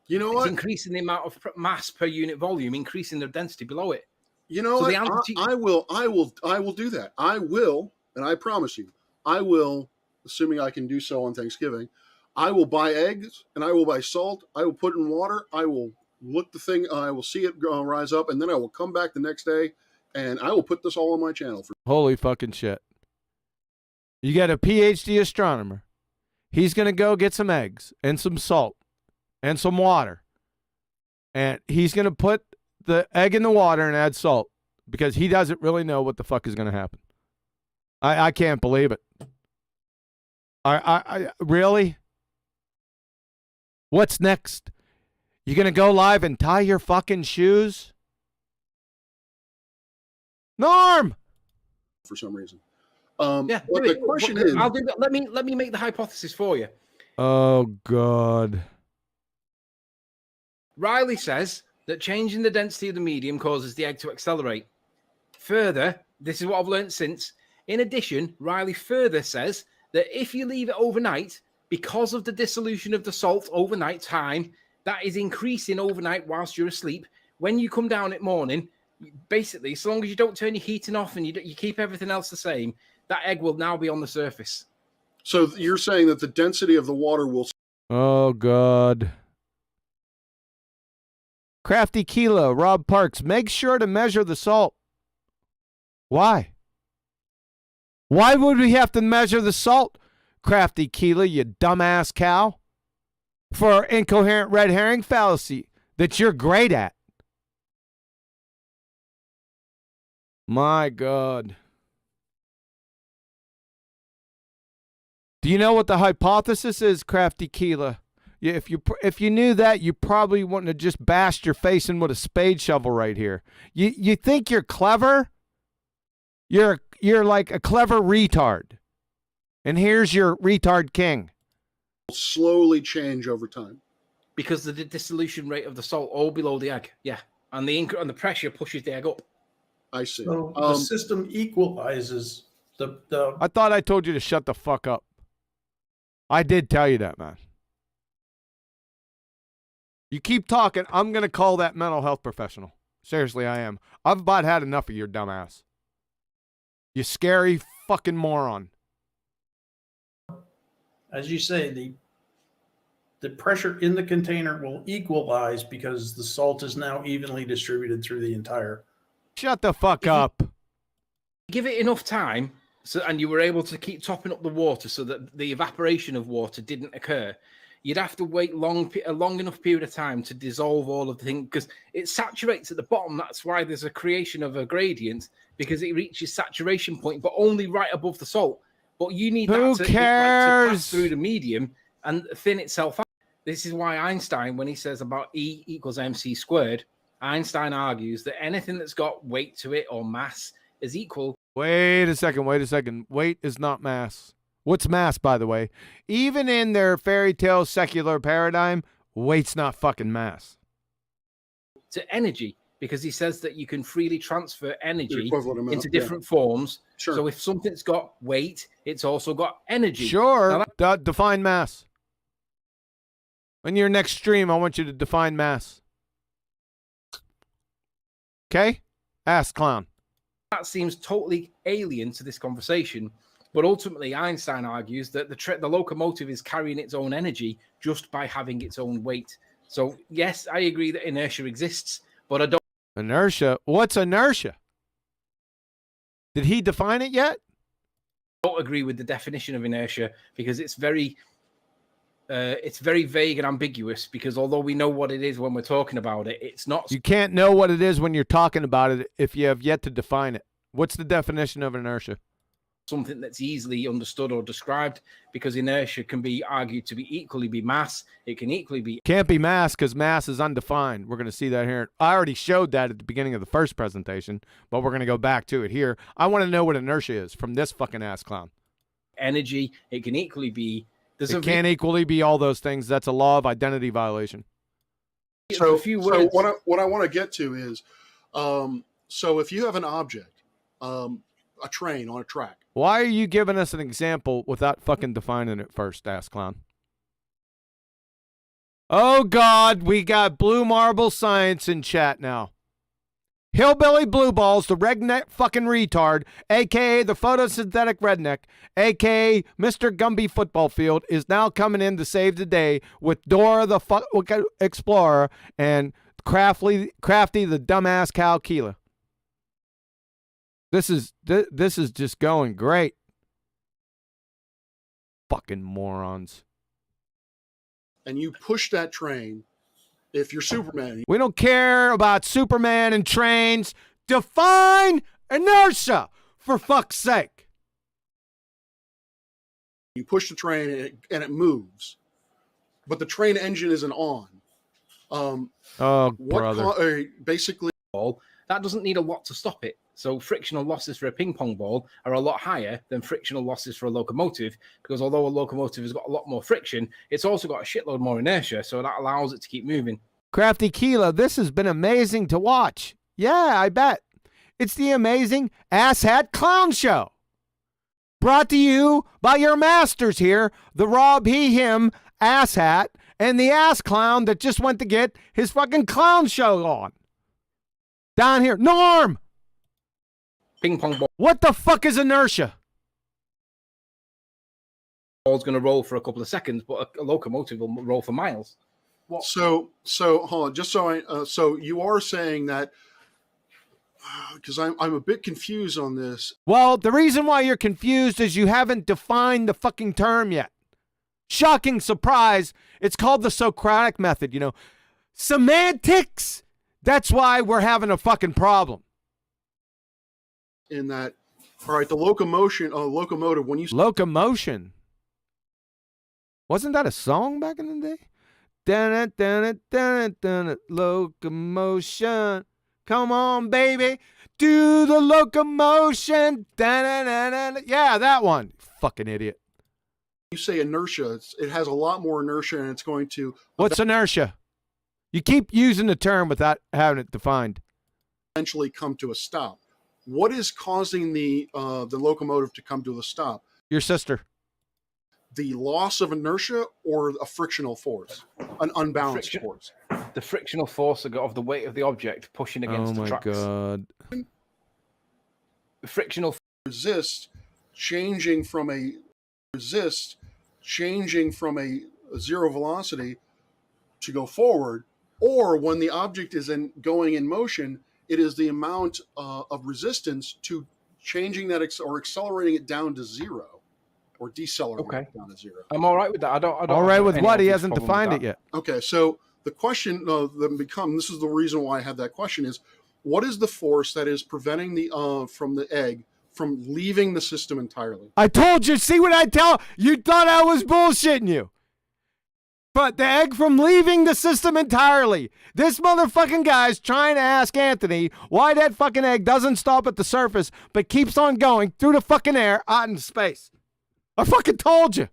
You know what? It's increasing the amount of mass per unit volume, increasing the density below it. You know what? I will do that. I will, and I promise you, I will, assuming I can do so on Thanksgiving, I will buy eggs and I will buy salt. I will put it in water. I will look the thing. I will see it rise up, and then I will come back the next day, and I will put this all on my channel. Holy fucking shit. You got a PhD astronomer. He's going to go get some eggs and some salt and some water. And he's going to put the egg in the water and add salt because he doesn't really know what the fuck is going to happen. I can't believe it. I really? What's next? You going to go live and tie your fucking shoes? Norm! For some reason. Yeah, but the question is, I'll do that. Let me make the hypothesis for you. Oh, God. Riley says that changing the density of the medium causes the egg to accelerate. Further, this is what I've learned since. In addition, Riley further says that if you leave it overnight, because of the dissolution of the salt overnight time, that is increasing overnight whilst you're asleep. When you come down at morning, basically, so long as you don't turn your heating off and you keep everything else the same, that egg will now be on the surface. So you're saying that the density of the water will... Oh, God. Crafty Kilo, Rob Parks, make sure to measure the salt. Why? Why would we have to measure the salt, Crafty Kilo, you dumbass cow? For incoherent red herring fallacy that you're great at. My God. Do you know what the hypothesis is, Crafty Keela? If you knew that, you probably wouldn't have just bashed your face in with a spade shovel right here. You think you're clever? You're like a clever retard. And here's your retard king. Slowly change over time. Because the dissolution rate of the salt all below the egg. Yeah. And the pressure pushes the egg up. I see. So the system equalizes the... I thought I told you to shut the fuck up. I did tell you that, man. You keep talking, I'm going to call that mental health professional. Seriously, I am. I've about had enough of your dumbass. You scary fucking moron. As you say, the pressure in the container will equalize because the salt is now evenly distributed through the entire... Shut the fuck up. Give it enough time, and you were able to keep topping up the water so that the evaporation of water didn't occur. You'd have to wait a long enough period of time to dissolve all of the things because it saturates at the bottom. That's why there's a creation of a gradient, because it reaches saturation point, but only right above the salt. But you need that to pass through the medium and thin itself out. This is why Einstein, when he says about E equals mc squared, Einstein argues that anything that's got weight to it or mass is equal. Wait a second. Weight is not mass. What's mass, by the way? Even in their fairy tale secular paradigm, weight's not fucking mass. To energy, because he says that you can freely transfer energy into different forms. Sure. So if something's got weight, it's also got energy. Sure. Define mass. In your next stream, I want you to define mass. Okay? Ask, clown. That seems totally alien to this conversation. But ultimately, Einstein argues that the locomotive is carrying its own energy just by having its own weight. So, yes, I agree that inertia exists, but I don't. Inertia? What's inertia? Did he define it yet? I don't agree with the definition of inertia because it's very vague and ambiguous, because although we know what it is when we're talking about it, it's not. You can't know what it is when you're talking about it if you have yet to define it. What's the definition of inertia? Something that's easily understood or described, because inertia can be argued to be equally be mass. It can equally be. Can't be mass because mass is undefined. We're going to see that here. I already showed that at the beginning of the first presentation, but we're going to go back to it here. I want to know what inertia is from this fucking ass clown. Energy. It can equally be. It can't equally be all those things. That's a law of identity violation. So what I want to get to is, so if you have an object, a train on a track. Why are you giving us an example without fucking defining it first, ass clown? Oh, God, we got Blue Marble Science in chat now. Hillbilly Blue Balls, the redneck fucking retard, a.k.a. the photosynthetic redneck, a.k.a. Mr. Gumby Football Field, is now coming in to save the day with Dora the Explorer and Crafty the dumbass Cal Keela. This is just going great. Fucking morons. And you push that train. If you're Superman. We don't care about Superman and trains. Define inertia, for fuck's sake. You push the train and it moves. But the train engine isn't on. Brother. Basically. That doesn't need a lot to stop it. So frictional losses for a ping pong ball are a lot higher than frictional losses for a locomotive, because although a locomotive has got a lot more friction, it's also got a shitload more inertia, so that allows it to keep moving. Crafty Keela, this has been amazing to watch. Yeah, I bet. It's the amazing Asshat Clown Show. Brought to you by your masters here, the Rob, he, him, Asshat, and the ass clown that just went to get his fucking clown show on. Down here. Norm! Ping pong ball. What the fuck is inertia? Ball's going to roll for a couple of seconds, but a locomotive will roll for miles. What? So hold on, just so you are saying that, because I'm a bit confused on this. Well, the reason why you're confused is you haven't defined the fucking term yet. Shocking surprise. It's called the Socratic method, you know. Semantics. That's why we're having a fucking problem. In that, all right, the locomotive, when you... Locomotion. Wasn't that a song back in the day? Locomotion. Come on, baby. Do the locomotion. Yeah, that one. Fucking idiot. You say inertia, it has a lot more inertia, and it's going to... What's inertia? You keep using the term without having it defined. Eventually come to a stop. What is causing the locomotive to come to a stop? Your sister. The loss of inertia or a frictional force, an unbalanced force? The frictional force of the weight of the object pushing against the tracks. Oh my God. The frictional resist changing from a zero velocity to go forward, or when the object is going in motion, it is the amount of resistance to changing that or accelerating it down to zero, or decelerating it down to zero. I'm all right with that. I don't. All right with what? He hasn't defined it yet. Okay, so the question then becomes: this is the reason why I have that question: is what is the force that is preventing the from the egg from leaving the system entirely? I told you. See what I tell you? Thought I was bullshitting you. But the egg from leaving the system entirely. This motherfucking guy's trying to ask Anthony why that fucking egg doesn't stop at the surface, but keeps on going through the fucking air out into space. I fucking told you.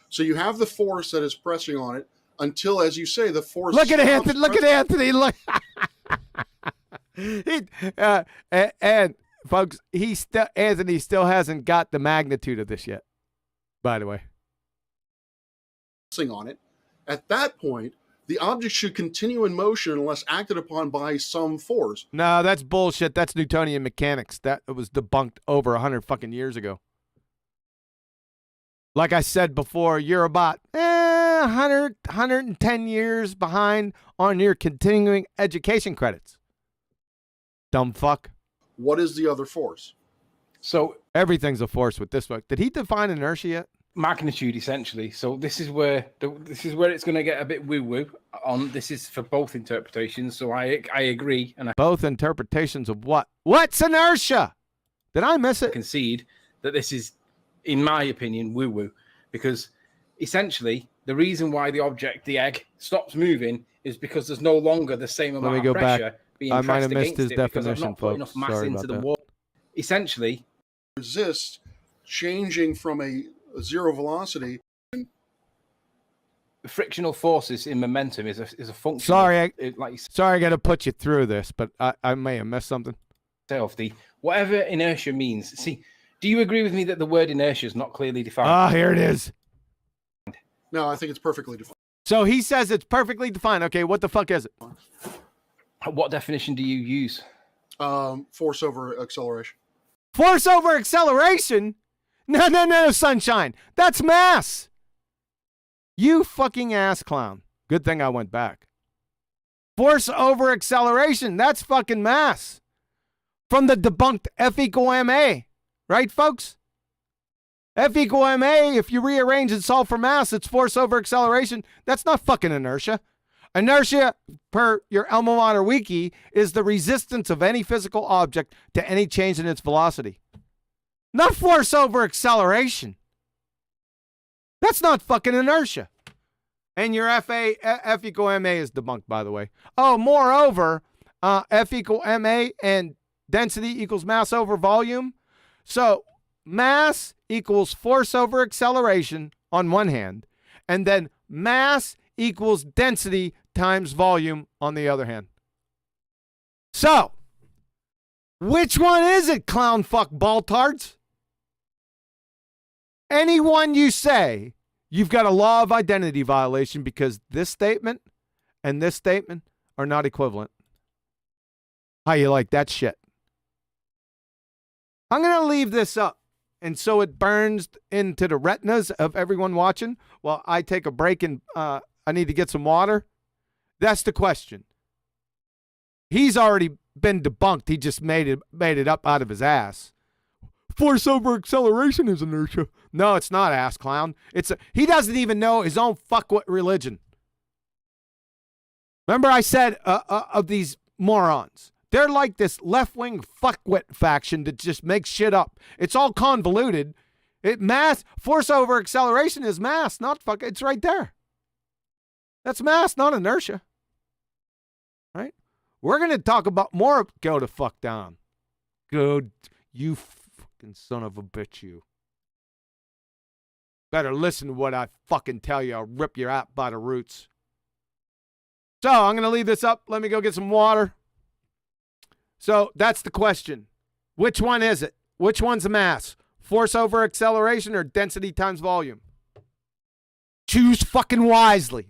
So you have the force that is pressing on it until, as you say, the force... Look at Anthony. Look at Anthony. Look. And folks, Anthony still hasn't got the magnitude of this yet, by the way. On it. At that point, The object should continue in motion unless acted upon by some force. No, that's bullshit. That's Newtonian mechanics. That was debunked over 100 fucking years ago. Like I said before, you're about 100, 110 years behind on your continuing education credits. Dumb fuck. What is the other force? So everything's a force with this book. Did he define inertia yet? Magnitude, essentially. So this is where it's going to get a bit woo-woo. On this is for both interpretations. So I agree, and I both interpretations of what? What's inertia? Did I miss it? Concede that this is, in my opinion, woo-woo, because essentially the reason why the object, the egg, stops moving is because there's no longer the same amount of pressure being I might pressed have missed against his it because I've definition, not put folks. enough mass Sorry into about the that. wall. Essentially, resist changing from a zero velocity. Frictional forces in momentum is a function. Sorry, like sorry, I got to put you through this, but I may have missed something. The whatever inertia means. See, do you agree with me that the word inertia is not clearly defined? Ah, here it is. No, I think it's perfectly defined. So he says it's perfectly defined. Okay, what the fuck is it? What definition do you use? Force over acceleration. Force over acceleration? No, sunshine. That's mass. You fucking ass clown. Good thing I went back. Force over acceleration. That's fucking mass. From the debunked F equal ma. Right, folks? F equal ma, if you rearrange and solve for mass, it's force over acceleration. That's not fucking inertia. Inertia, per your alma mater wiki, is the resistance of any physical object to any change in its velocity. Not force over acceleration. That's not fucking inertia. And your F equal ma is debunked, by the way. Oh, moreover, F equal ma and density equals mass over volume. So mass equals force over acceleration on one hand, and then mass equals density times volume on the other hand. So, which one is it, clown fuck BallTARDS? Anyone you say, you've got a law of identity violation because this statement and this statement are not equivalent. How you like that shit? I'm going to leave this up, and so it burns into the retinas of everyone watching while I take a break and I need to get some water. That's the question. He's already been debunked. He just made it up out of his ass. Force over acceleration is inertia. No, it's not, ass clown. He doesn't even know his own fuckwit religion. Remember I said of these morons, they're like this left-wing fuckwit faction that just makes shit up. It's all convoluted. Force over acceleration is mass, not fuck. It's right there. That's mass, not inertia. Right? We're going to talk about more. Go to fuck down. Go, you fucking son of a bitch, you. Better listen to what I fucking tell you. I'll rip your app by the roots. So I'm going to leave this up. Let me go get some water. So that's the question. Which one is it? Which one's a mass? Force over acceleration or density times volume? Choose fucking wisely.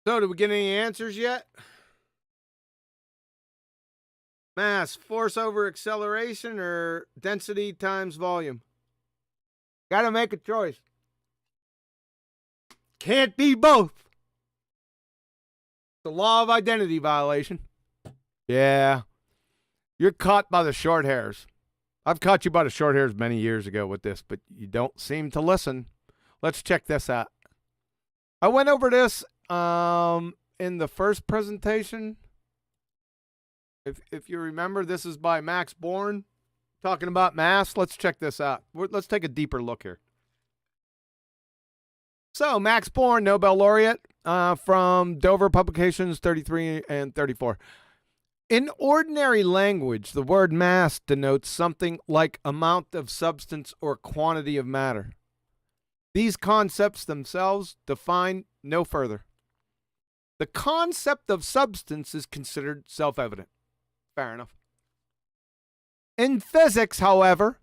So, did we get any answers yet? Mass, force over acceleration, or density times volume? Gotta make a choice. Can't be both. The law of identity violation. Yeah. You're caught by the short hairs. I've caught you by the short hairs many years ago with this, but you don't seem to listen. Let's check this out. I went over this in the first presentation. If you remember, this is by Max Born, talking about mass. Let's check this out. Let's take a deeper look here. So, Max Born, Nobel laureate from Dover Publications 33 and 34. In ordinary language, the word mass denotes something like amount of substance or quantity of matter. These concepts themselves define no further. The concept of substance is considered self-evident. Fair enough. In physics, however,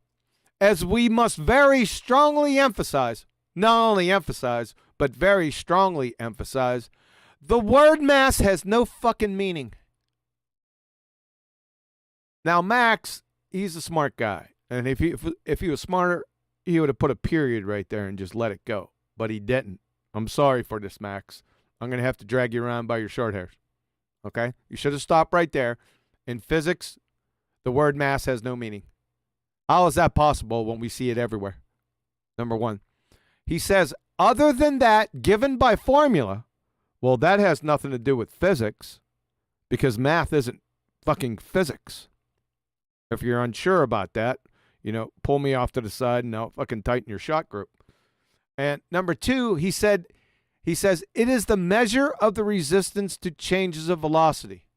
as we must very strongly emphasize, not only emphasize, but very strongly emphasize, the word mass has no fucking meaning. Now, Max, he's a smart guy. And if he was smarter, he would have put a period right there and just let it go. But he didn't. I'm sorry for this, Max. I'm going to have to drag you around by your short hairs. Okay? You should have stopped right there. In physics, the word mass has no meaning. How is that possible when we see it everywhere? Number one. He says, other than that given by formula, well, that has nothing to do with physics because math isn't fucking physics. If you're unsure about that, pull me off to the side and I'll fucking tighten your shot group. And number two, he says, it is the measure of the resistance to changes of velocity.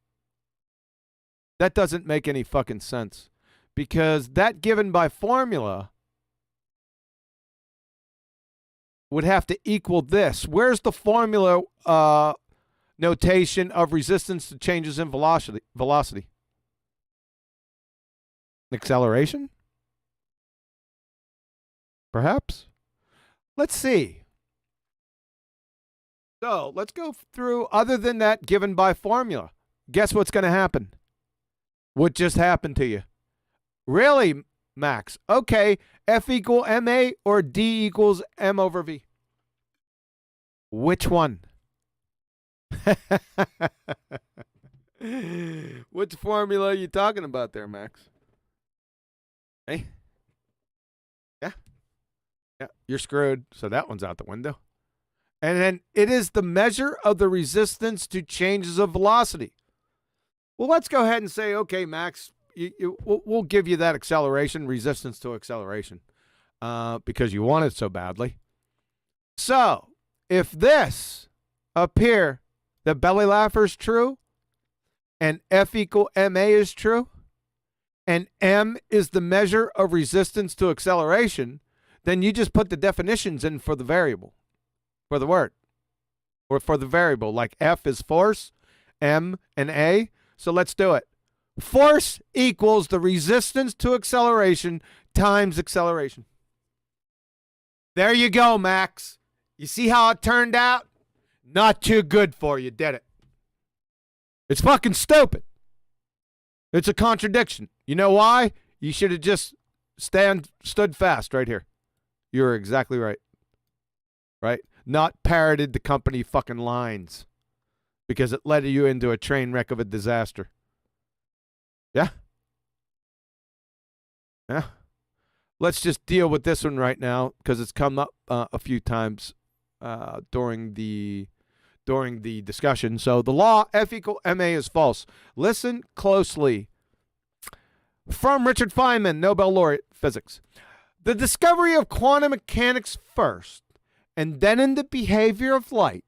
That doesn't make any fucking sense because that given by formula would have to equal this. Where's the formula notation of resistance to changes in velocity? Acceleration? Perhaps? Let's see. So let's go through other than that given by formula. Guess what's going to happen? What just happened to you? Really, Max? Okay, F equal ma or D equals m over v? Which one? Which formula are you talking about there, Max? Hey? Yeah, you're screwed. So that one's out the window. And then it is the measure of the resistance to changes of velocity. Well, let's go ahead and say, okay, Max, we'll give you that acceleration, resistance to acceleration, because you want it so badly. So, if this up here, the belly laugher is true, and F equal ma is true, and m is the measure of resistance to acceleration, then you just put the definitions in for the variable, for the word, or for the variable, like F is force, m and a. So let's do it. Force equals the resistance to acceleration times acceleration. There you go, Max. You see how it turned out? Not too good for you, did it? It's fucking stupid. It's a contradiction. You know why? You should have just stood fast right here. You were exactly right. Right? Not parroted the company fucking lines. Because it led you into a train wreck of a disaster. Yeah? Yeah? Let's just deal with this one right now because it's come up a few times during the discussion. So the law F equal ma is false. Listen closely. From Richard Feynman, Nobel laureate physics. The discovery of quantum mechanics first, and then in the behavior of light,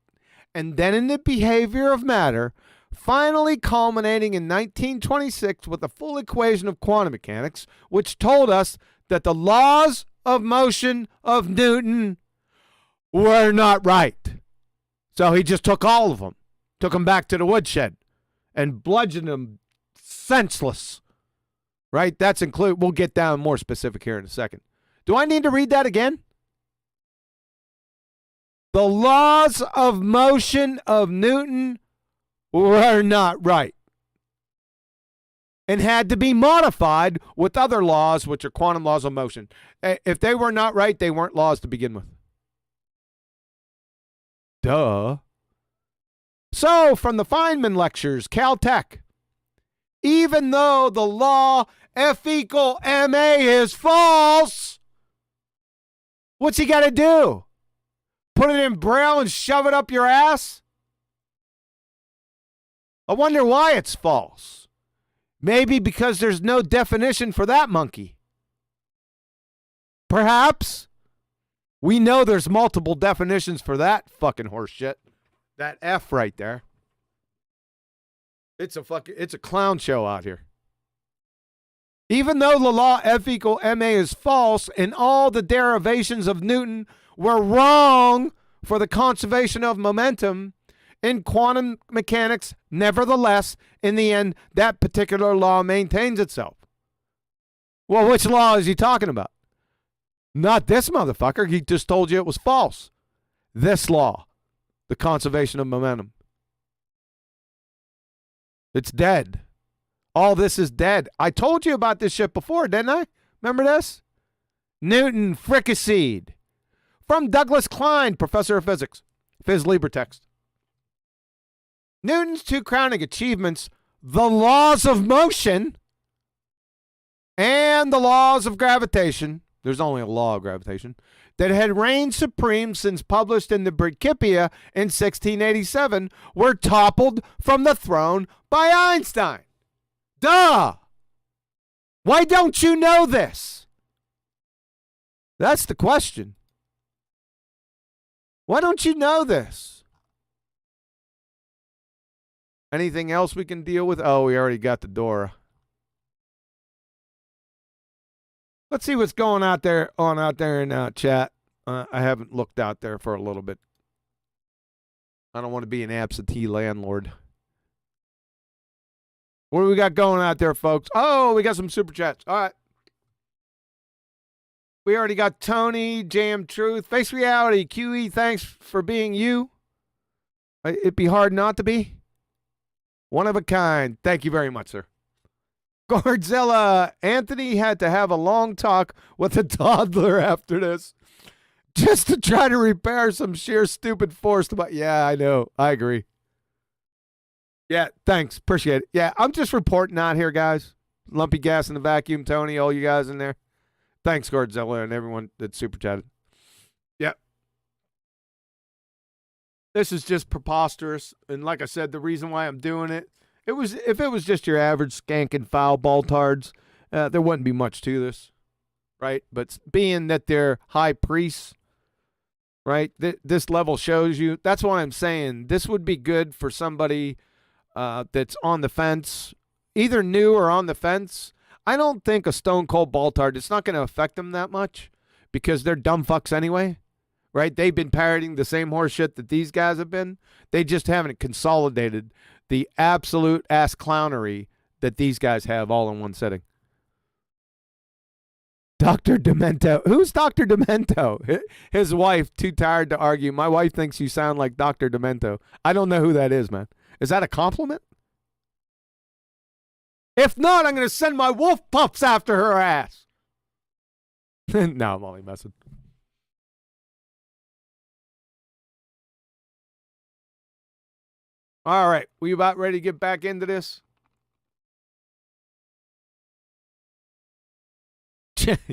and then in the behavior of matter, finally culminating in 1926 with the full equation of quantum mechanics, which told us that the laws of motion of Newton were not right. So he just took all of them, took them back to the woodshed, and bludgeoned them senseless. Right? That's included. We'll get down more specific here in a second. Do I need to read that again? The laws of motion of Newton were not right. and had to be modified with other laws, which are quantum laws of motion. If they were not right, they weren't laws to begin with. Duh. So, from the Feynman lectures, Caltech, even though the law F equal MA is false, what's he got to do? Put it in Braille and shove it up your ass? I wonder why it's false. Maybe because there's no definition for that monkey. Perhaps. We know there's multiple definitions for that fucking horse shit. That F right there. It's a clown show out here. Even though the law F equal MA is false and all the derivations of Newton were wrong for the conservation of momentum, in quantum mechanics, nevertheless, in the end, that particular law maintains itself. Well, which law is he talking about? Not this motherfucker. He just told you it was false. This law, the conservation of momentum. It's dead. All this is dead. I told you about this shit before, didn't I? Remember this? Newton fricasseed. From Douglas Klein, professor of physics. Phys Libre text. Newton's two crowning achievements, the laws of motion and the laws of gravitation, there's only a law of gravitation, that had reigned supreme since published in the Principia in 1687, were toppled from the throne by Einstein. Duh! Why don't you know this? That's the question. Why don't you know this? Anything else we can deal with? Oh, we already got the Dora. Let's see what's going out there in chat. I haven't looked out there for a little bit. I don't want to be an absentee landlord. What do we got going out there, folks? Oh, we got some super chats. All right. We already got Tony, Jam Truth, Face Reality, QE, thanks for being you. It'd be hard not to be. One of a kind. Thank you very much, sir. Godzilla, Anthony had to have a long talk with a toddler after this just to try to repair some sheer stupid force. Yeah, I know. I agree. Yeah, thanks. Appreciate it. Yeah, I'm just reporting out here, guys. Lumpy gas in the vacuum, Tony, all you guys in there. Thanks, Godzilla, and everyone that super chatted. Yep. This is just preposterous. And like I said, the reason why I'm doing it, if it was just your average skank and foul BallTARDS, there wouldn't be much to this, right? But being that they're high priests, right, this level shows you. That's why I'm saying this would be good for somebody that's on the fence, either new or on the fence. I don't think a stone cold BallTARD, it's not going to affect them that much because they're dumb fucks anyway. Right? They've been parroting the same horse shit that these guys have been. They just haven't consolidated the absolute ass clownery that these guys have all in one setting. Dr. Demento. Who's Dr. Demento? His wife, too tired to argue. My wife thinks you sound like Dr. Demento. I don't know who that is, man. Is that a compliment? If not, I'm going to send my wolf pups after her ass. No, I'm only messing. All right, we about ready to get back into this?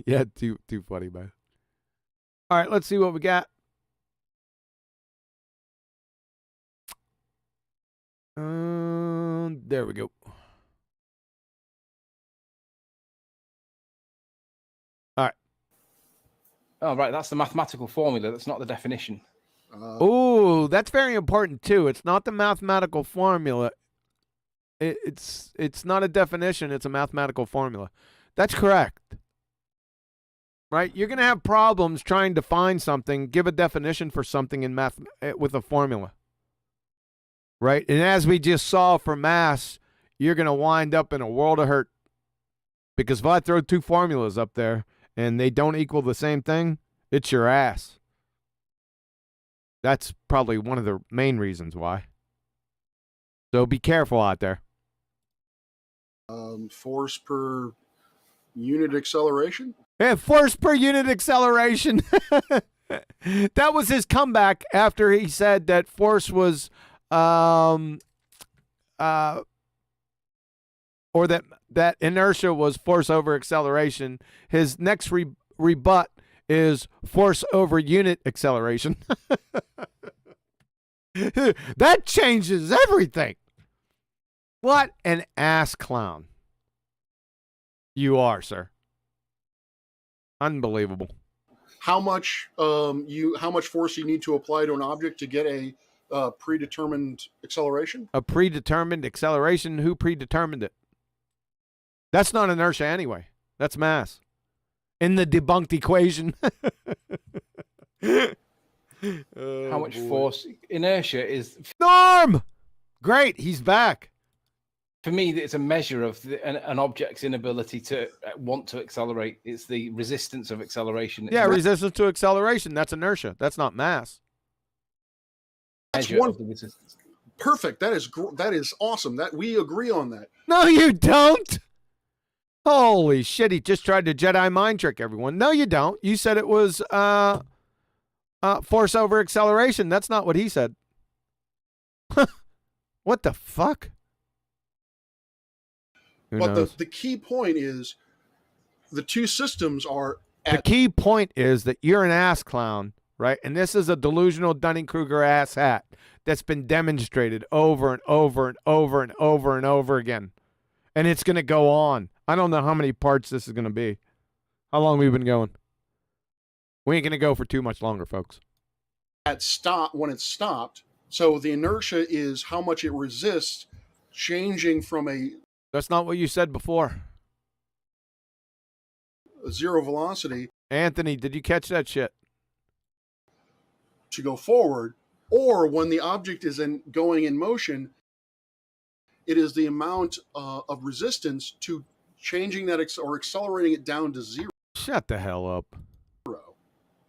Yeah, too funny, man. All right, let's see what we got. There we go. All right. Oh, right, that's the mathematical formula. That's not the definition. Oh, that's very important too. It's not the mathematical formula. It's not a definition. It's a mathematical formula. That's correct. Right? You're going to have problems trying to find something, give a definition for something in math with a formula. Right? And as we just saw for mass, you're going to wind up in a world of hurt. Because if I throw two formulas up there and they don't equal the same thing, it's your ass. That's probably one of the main reasons why. So be careful out there. Force per unit acceleration. Yeah, force per unit acceleration. That was his comeback after he said that force was, or that inertia was force over acceleration. His next rebut is force over unit acceleration. That changes everything. What an ass clown you are, sir. Unbelievable. How much force you need to apply to an object to get a predetermined acceleration? A predetermined acceleration? Who predetermined it? That's not inertia anyway. That's mass. In the debunked equation. How much force? Inertia is... Norm! Great, he's back. For me, it's a measure of an object's inability to want to accelerate. It's the resistance of acceleration. Yeah, resistance to acceleration. That's inertia. That's not mass. That's one. Perfect. That is awesome. That we agree on that. No, you don't. Holy shit! He just tried to Jedi mind trick everyone. No, you don't. You said it was force over acceleration. That's not what he said. What the fuck? But the key point is the two systems are... The key point is that you're an ass clown, right? And this is a delusional Dunning-Kruger ass hat that's been demonstrated over and over and over and over and over again. And it's going to go on. I don't know how many parts this is going to be. How long we've been going? We ain't going to go for too much longer, folks. When it's stopped, so the inertia is how much it resists changing from a... That's not what you said before. Zero velocity. Anthony, did you catch that shit? To go forward, or when the object is going in motion, it is the amount of resistance to changing that or accelerating it down to zero. Shut the hell up.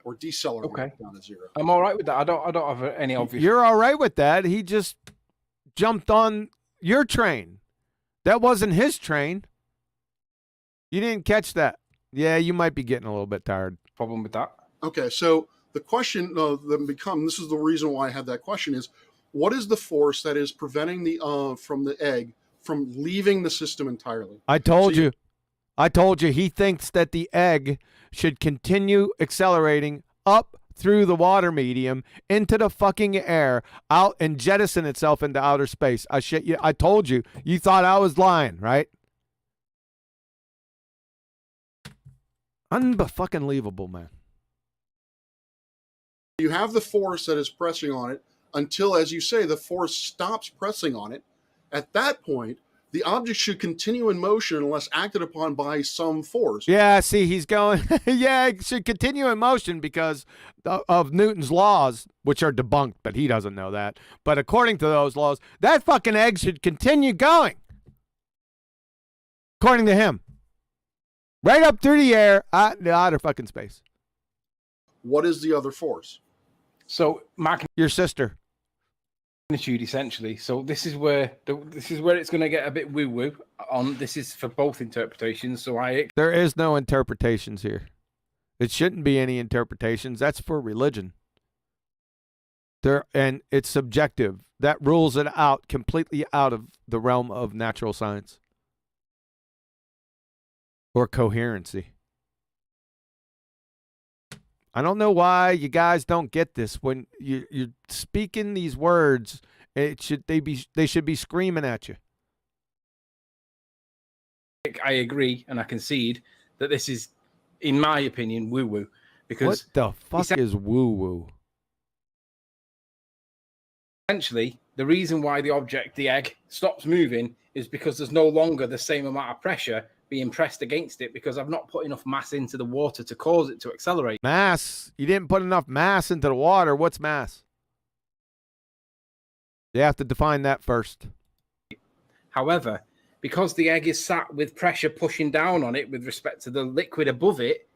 Or decelerating it down to zero. I'm all right with that. I don't have any obvious... You're all right with that. He just jumped on your train. That wasn't his train. You didn't catch that. Yeah, you might be getting a little bit tired. Problem with that. Okay, so the question this is the reason why I had that question is, what is the force that is preventing the from the egg from leaving the system entirely? I told you he thinks that the egg should continue accelerating up through the water medium into the fucking air, out and jettison itself into outer space. I shit you. I told you. You thought I was lying, right? Unfucking-believable, man. You have the force that is pressing on it until, as you say, the force stops pressing on it. At that point, the object should continue in motion unless acted upon by some force. Yeah, see, he's going, yeah, it should continue in motion because of Newton's laws, which are debunked, but he doesn't know that. But according to those laws, that fucking egg should continue going. According to him. Right up through the air, the outer fucking space. What is the other force? So, your sister. Magnitude, essentially. So this is where it's going to get a bit woo-woo on. This is for both interpretations. So there is no interpretations here. It shouldn't be any interpretations. That's for religion. And it's subjective. That rules it out, completely out of the realm of natural science or coherency. I don't know why you guys don't get this. When you're speaking these words, they should be screaming at you. I agree, and I concede that this is, in my opinion, woo-woo. Because what the fuck is woo-woo? Essentially, the reason why the egg, stops moving is because there's no longer the same amount of pressure being pressed against it because I've not put enough mass into the water to cause it to accelerate. Mass? You didn't put enough mass into the water. What's mass? You have to define that first. However, because the egg is sat with pressure pushing down on it with respect to the liquid above it,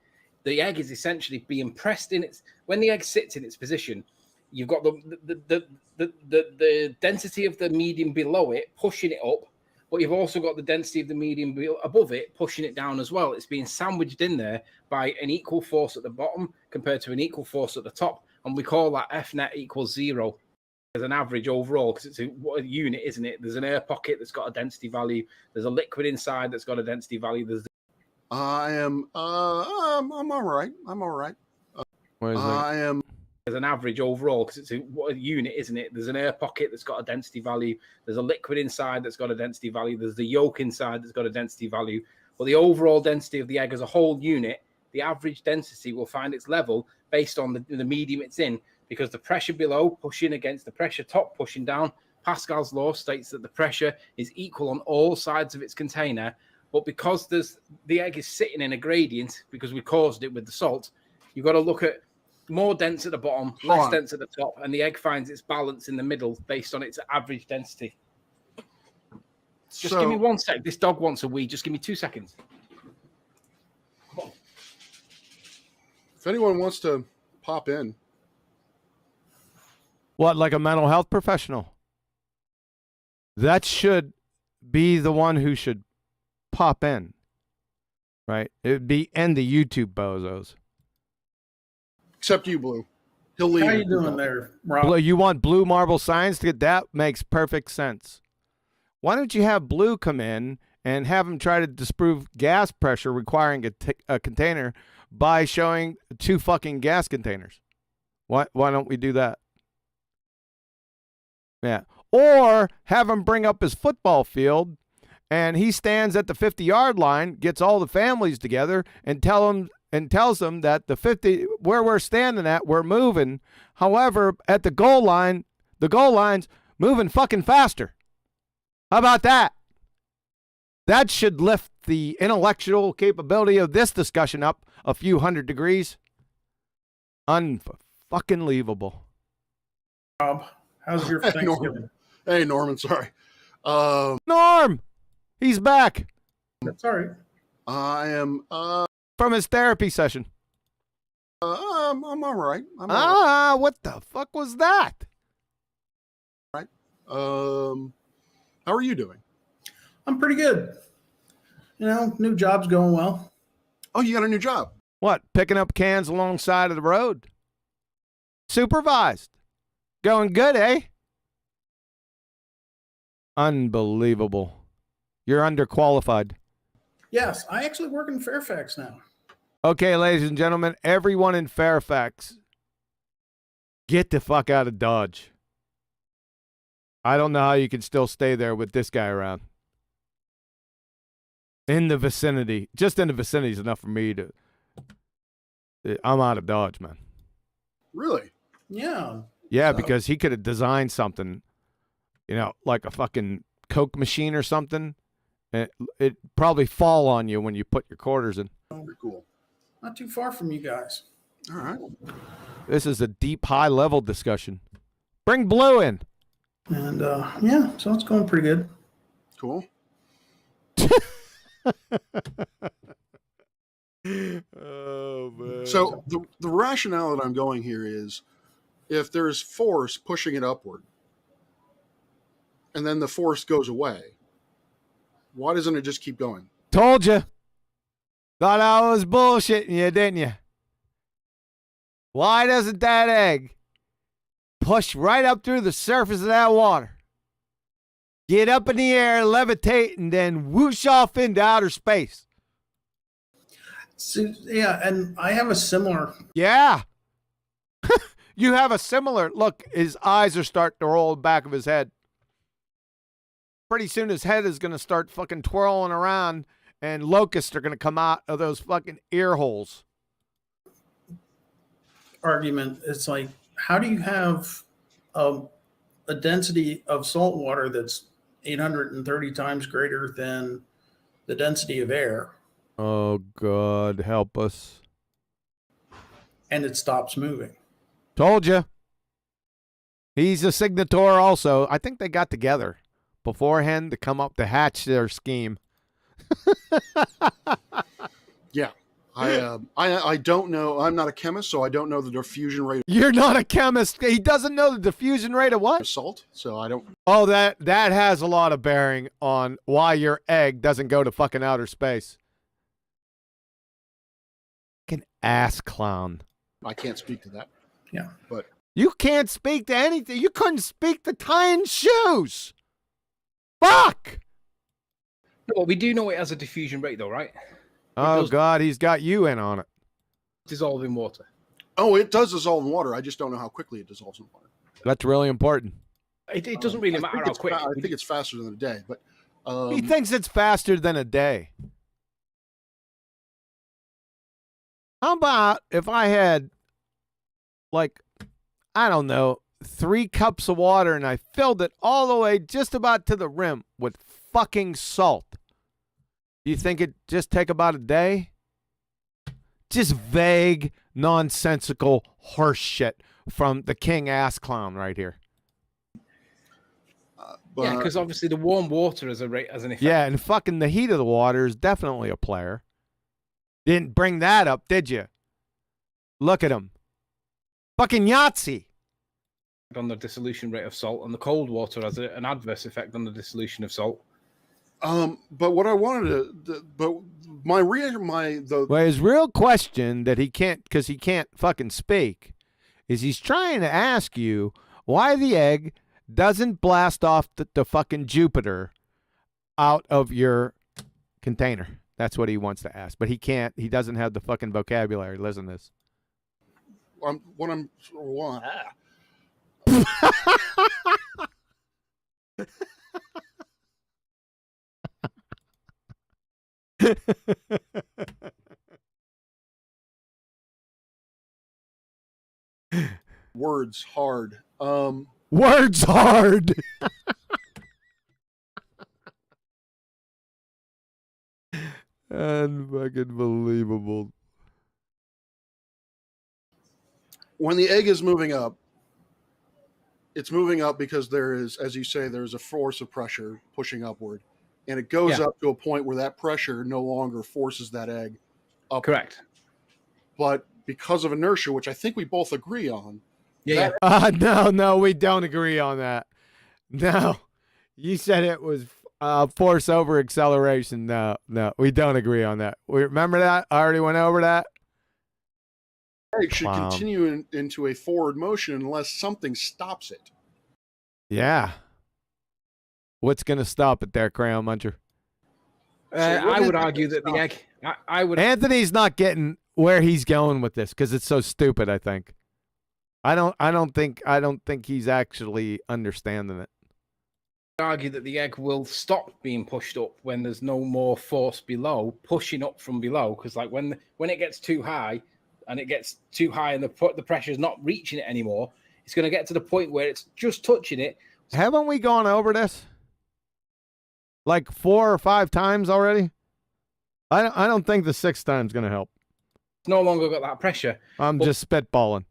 the egg is essentially being pressed in its... When the egg sits in its position, you've got the density of the medium below it pushing it up, but you've also got the density of the medium above it pushing it down as well. It's being sandwiched in there by an equal force at the bottom compared to an equal force at the top. And we call that F net equals 0 as an average overall, because it's a unit, isn't it? There's an air pocket that's got a density value. There's a liquid inside that's got a density value. There's I'm all right. I'm all right. I am as an average overall, because it's a unit, isn't it? There's an air pocket that's got a density value. There's a liquid inside that's got a density value. There's the yolk inside that's got a density value. Well, the overall density of the egg as a whole unit, the average density will find its level based on the medium it's in, because the pressure below pushing against the pressure top pushing down. Pascal's law states that the pressure is equal on all sides of its container, but because the egg is sitting in a gradient, because we caused it with the salt, you've got to look at more dense at the bottom, less dense at the top, and the egg finds its balance in the middle based on its average density. Just give me 1 sec. This dog wants a wee. Just give me 2 seconds. If anyone wants to pop in. What, like a mental health professional? That should be the one who should pop in, right? It would be and the YouTube bozos. Except you, Blue. He'll leave. How you doing there, Rob? Blue, you want Blue Marble Science to get that? Makes perfect sense. Why don't you have Blue come in and have him try to disprove gas pressure requiring a container by showing 2 fucking gas containers? Why don't we do that? Yeah. Or have him bring up his football field and he stands at the 50-yard line, gets all the families together and tells them that the 50 where we're standing at, we're moving. However, at the goal line's moving fucking faster. How about that? That should lift the intellectual capability of this discussion up a few hundred degrees. Unfucking-leavable. Rob, how's your Thanksgiving? Hey, Norman, sorry. Norm! He's back. That's all right. I am from his therapy session. I'm all right. What the fuck was that? Right. How are you doing? I'm pretty good. You know, new job's going well. Oh, you got a new job? What? Picking up cans alongside of the road. Supervised. Going good, eh? Unbelievable. You're underqualified. Yes, I actually work in Fairfax now. Okay, ladies and gentlemen, everyone in Fairfax, get the fuck out of Dodge. I don't know how you can still stay there with this guy around. In the vicinity. Just in the vicinity is enough for me to... I'm out of Dodge, man. Really? Yeah. Yeah, because he could have designed something, like a fucking Coke machine or something. It'd probably fall on you when you put your quarters in. Very cool. Not too far from you guys. All right. This is a deep, high-level discussion. Bring Blue in. And, yeah, so it's going pretty good. Cool. Oh, man. So the rationale that I'm going here is if there's force pushing it upward and then the force goes away, why doesn't it just keep going? Told you. Thought I was bullshitting you, didn't you? Why doesn't that egg push right up through the surface of that water, get up in the air, levitate, and then whoosh off into outer space? So, yeah, and I have a similar... Yeah. You have a similar... Look, his eyes are starting to roll in the back of his head. Pretty soon his head is going to start fucking twirling around and locusts are going to come out of those fucking ear holes. Argument. It's like, how do you have a density of salt water that's 830 times greater than the density of air? Oh, God, help us. And it stops moving. Told you. He's a signator also. I think they got together beforehand to come up to hatch their scheme. Yeah. I don't know. I'm not a chemist, so I don't know the diffusion rate You're not a chemist. He doesn't know the diffusion rate of what? of salt, so I don't. Oh, that has a lot of bearing on why your egg doesn't go to fucking outer space. Fucking ass clown. I can't speak to that. Yeah. But You can't speak to anything. You couldn't speak to tying shoes. Fuck. Well, we do know it has a diffusion rate, though, right? Oh, does- God, he's got you in on it. Dissolve in water. oh, it does dissolve in water. I just don't know how quickly it dissolves in water. That's really important. It doesn't really matter how quick. I think it's faster than a day, but He thinks it's faster than a day. How about if I had, like, I don't know, 3 cups of water and I filled it all the way just about to the rim with fucking salt? Do you think it'd just take about a day? Just vague, nonsensical horse shit from the king ass clown right here. Yeah, because obviously the warm water has an effect. Yeah, and fucking the heat of the water is definitely a player. Didn't bring that up, did you? Look at him. Fucking Yahtzee. On the dissolution rate of salt, and the cold water has an adverse effect on the dissolution of salt. but what I wanted to, but Well, his real question that he can't, because he can't fucking speak, is he's trying to ask you why the egg doesn't blast off the fucking Jupiter out of your container. That's what he wants to ask, but he can't. He doesn't have the fucking vocabulary. Listen to this. words hard. Words hard. Unfucking believable. When the egg is moving up, it's moving up because there is, as you say, there's a force of pressure pushing upward, and it goes up to a point where that pressure no longer forces that egg up. Correct. But because of inertia, which I think we both agree on. Yeah. No, we don't agree on that. No, you said it was force over acceleration. No, we don't agree on that. We remember that? I already went over that. It should continue into a forward motion unless something stops it. Yeah. What's going to stop it there, Crayon Muncher? I would argue that the egg. I would. Anthony's not getting where he's going with this because it's so stupid. I think. I don't think he's actually understanding it. Argue that the egg will stop being pushed up when there's no more force below, pushing up from below. Because like when it gets too high, and it gets too high, and the pressure is not reaching it anymore, it's going to get to the point where it's just touching it. Haven't we gone over this like 4 or 5 times already? I don't think the 6th time's going to help. It's no longer got that pressure. I'm just spitballing.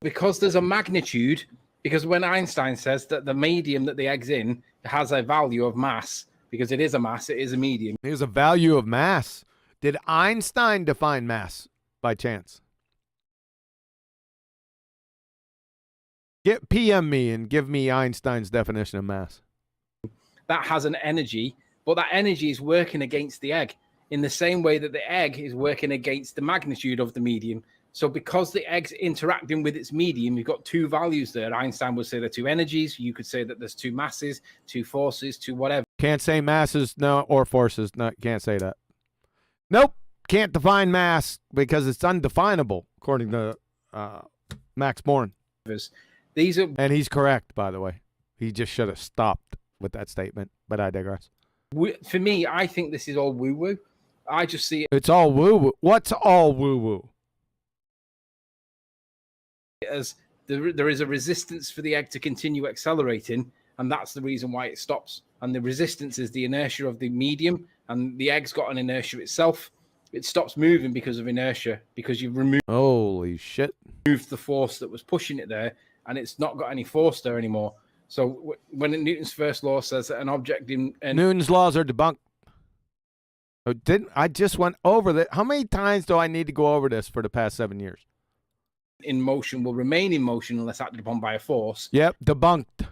Because there's a magnitude. Because when Einstein says that the medium that the egg's in has a value of mass, because it is a mass, it is a medium. There's a value of mass. Did Einstein define mass by chance? PM me and give me Einstein's definition of mass. That has an energy, but that energy is working against the egg in the same way that the egg is working against the magnitude of the medium. So because the egg's interacting with its medium, you've got 2 values there. Einstein would say there are 2 energies. You could say that there's 2 masses, 2 forces, 2 whatever. Can't say masses, no, or forces. No, can't say that. Nope. Can't define mass because it's undefinable, according to Max Born. These are, and he's correct, by the way. He just should have stopped with that statement, but I digress. For me, I think this is all woo-woo. I just see it. It's all woo-woo. What's all woo-woo? As there is a resistance for the egg to continue accelerating, and that's the reason why it stops. And the resistance is the inertia of the medium, and the egg's got an inertia itself. It stops moving because of inertia, because you've removed Holy shit. the force that was pushing it there, and it's not got any force there anymore. So when Newton's first law says that an object in Newton's laws are debunked. Oh, didn't I just went over that? How many times do I need to go over this for the past 7 years? In motion will remain in motion unless acted upon by a force. Yep, debunked.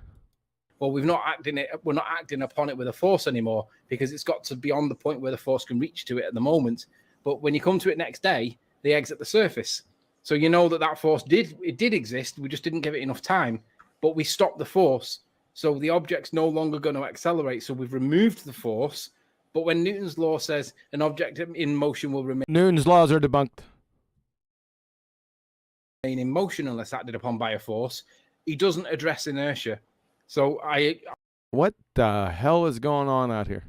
Well, we're not acting upon it with a force anymore because it's got to be on the point where the force can reach to it at the moment. But when you come to it next day, the egg's at the surface. So you know that force did exist. We just didn't give it enough time, but we stopped the force. So the object's no longer going to accelerate. So we've removed the force. But when Newton's law says an object in motion will remain Newton's laws are debunked. in motion unless acted upon by a force, he doesn't address inertia. So What the hell is going on out here?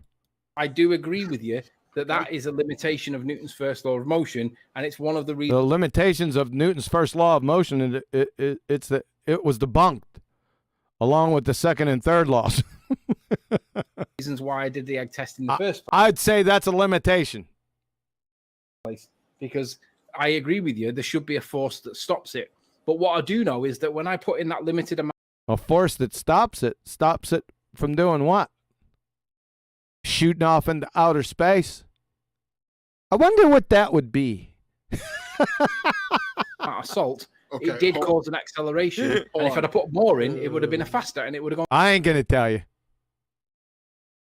I do agree with you that is a limitation of Newton's first law of motion, and it's one of the reasons. The limitations of Newton's first law of motion, and it was debunked, along with the second and third laws. Reasons why I did the egg test in the first I'd say that's a limitation. place, because I agree with you. There should be a force that stops it. But what I do know is that when I put in that limited amount, A force that stops it from doing what? Shooting off into outer space. I wonder what that would be. of salt, Okay, it did cause an acceleration. And if I'd have put more in, it would have been a faster, and it would have gone. I ain't gonna tell you.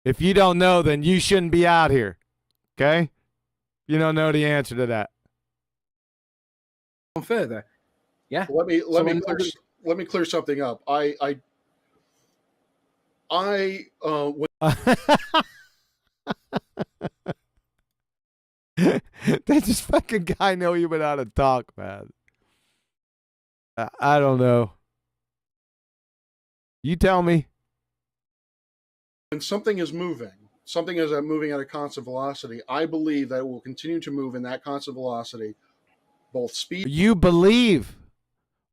If you don't know, then you shouldn't be out here. Okay? You don't know the answer to that. Further. Yeah. Let me clear something up. Does this fucking guy know you without a talk, man? I don't know. You tell me. when something is moving at a constant velocity, I believe that it will continue to move in that constant velocity, both speed. You believe.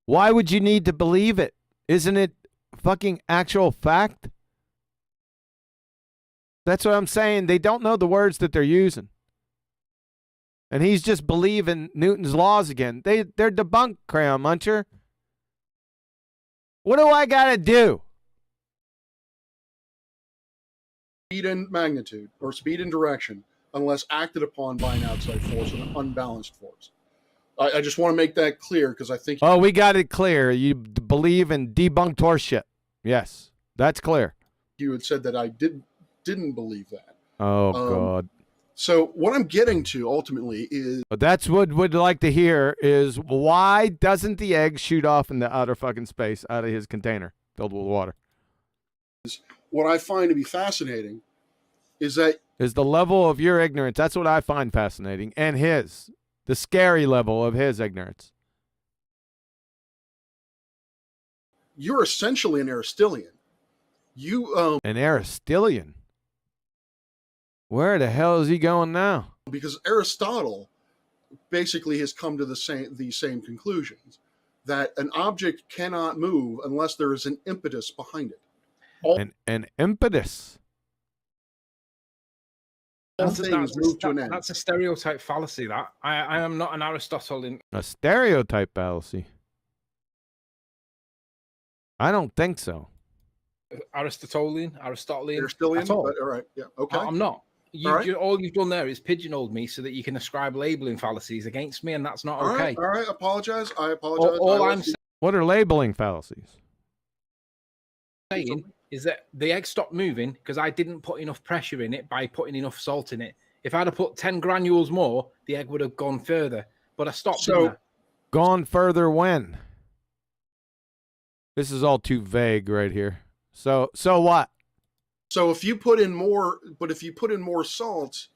Why would you need to believe it? Isn't it fucking actual fact? That's what I'm saying. They don't know the words that they're using. And he's just believing Newton's laws again. They're debunked, Crayon Muncher. What do I got to do? Speed and magnitude, or speed and direction, unless acted upon by an outside force, an unbalanced force. I just want to make that clear because I think. Oh, we got it clear. You believe in debunked horseshit. Yes, that's clear. You had said that I didn't believe that. Oh, God. So what I'm getting to ultimately is. But that's what we'd like to hear is why doesn't the egg shoot off in the outer fucking space out of his container filled with water? What I find to be fascinating is that Is the level of your ignorance. That's what I find fascinating. And his. The scary level of his ignorance. you're essentially an Aristotelian. An Aristotelian? Where the hell is he going now? Because Aristotle basically has come to the same conclusions, that an object cannot move unless there is an impetus behind it. An impetus. That's a stereotype fallacy. That I am not an Aristotelian. A stereotype fallacy. I don't think so. Aristotelian. Aristotelian. All right. Yeah. Okay. I'm not. Right. All you've done there is pigeonholed me so that you can ascribe labeling fallacies against me, and that's not okay. All right. Apologize. I apologize. All I'm What are labeling fallacies? saying is that the egg stopped moving because I didn't put enough pressure in it by putting enough salt in it. If I'd have put 10 granules more, the egg would have gone further. But I stopped. Gone further when? This is all too vague right here. So what? So if you put in more, salt,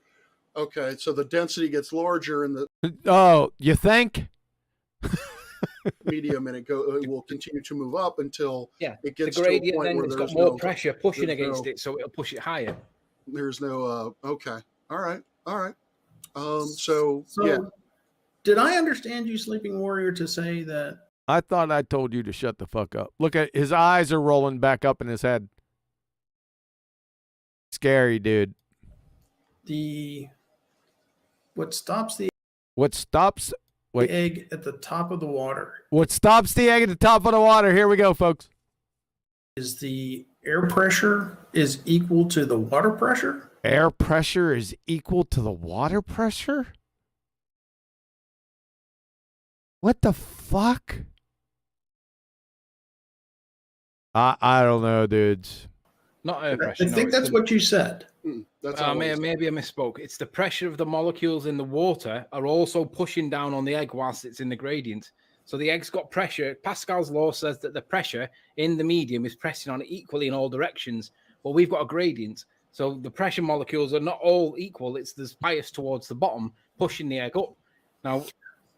okay, so the density gets larger in the Oh, you think? medium, and it will continue to move up until it gets the gradient to a point then where it's there's got more pressure pushing against it, so it'll push it higher. There's no okay. All right. Did I understand you, Sleeping Warrior, to say that I thought I told you to shut the fuck up. Look at his eyes are rolling back up in his head. Scary, dude. what stops the egg at the top of the water What stops the egg at the top of the water? Here we go, folks. is the air pressure is equal to the water pressure? Air pressure is equal to the water pressure? What the fuck? I don't know, dudes. Not air pressure. I think that's what you said. That's not what he said. Maybe I misspoke. It's the pressure of the molecules in the water are also pushing down on the egg whilst it's in the gradient. So the egg's got pressure. Pascal's law says that the pressure in the medium is pressing on it equally in all directions. Well, we've got a gradient. So the pressure molecules are not all equal. There's bias towards the bottom, pushing the egg up. Now,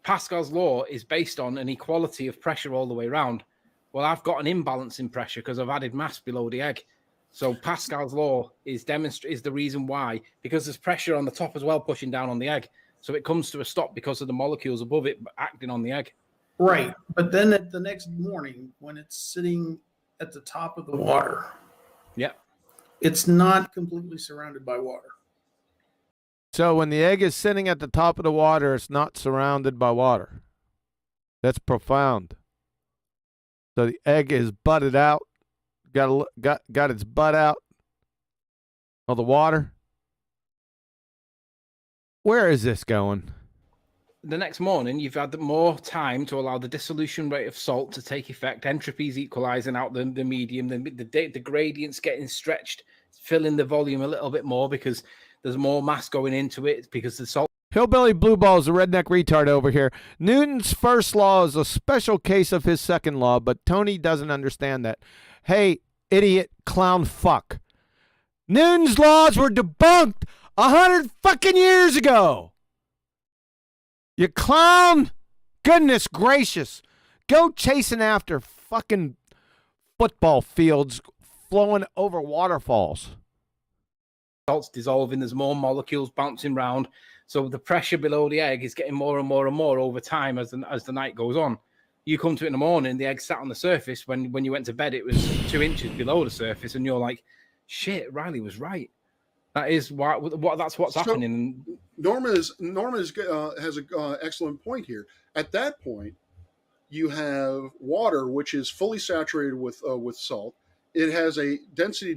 Pascal's law is based on an equality of pressure all the way around. Well, I've got an imbalance in pressure because I've added mass below the egg. So Pascal's law is the reason why, because there's pressure on the top as well pushing down on the egg. So it comes to a stop because of the molecules above it acting on the egg. Right. But then at the next morning, when it's sitting at the top of the water, yeah, it's not completely surrounded by water. So when the egg is sitting at the top of the water, it's not surrounded by water. That's profound. So the egg is butted out, got its butt out of the water. Where is this going? The next morning, you've had more time to allow the dissolution rate of salt to take effect. Entropy's equalizing out the medium. The gradient's getting stretched, filling the volume a little bit more because there's more mass going into it because the salt. Hillbilly Blue Balls, a redneck retard over here. Newton's first law is a special case of his second law, but Tony doesn't understand that. Hey, idiot, clown, fuck. Newton's laws were debunked 100 fucking years ago. You clown. Goodness gracious. Go chasing after fucking football fields flowing over waterfalls. Salt's dissolving. There's more molecules bouncing around. So the pressure below the egg is getting more and more and more over time as the night goes on. You come to it in the morning, the egg sat on the surface. When you went to bed, it was 2 inches below the surface, and you're like, shit, Riley was right. That is that's what's happening. Norma has an excellent point here. At that point, you have water which is fully saturated with salt. It has a density.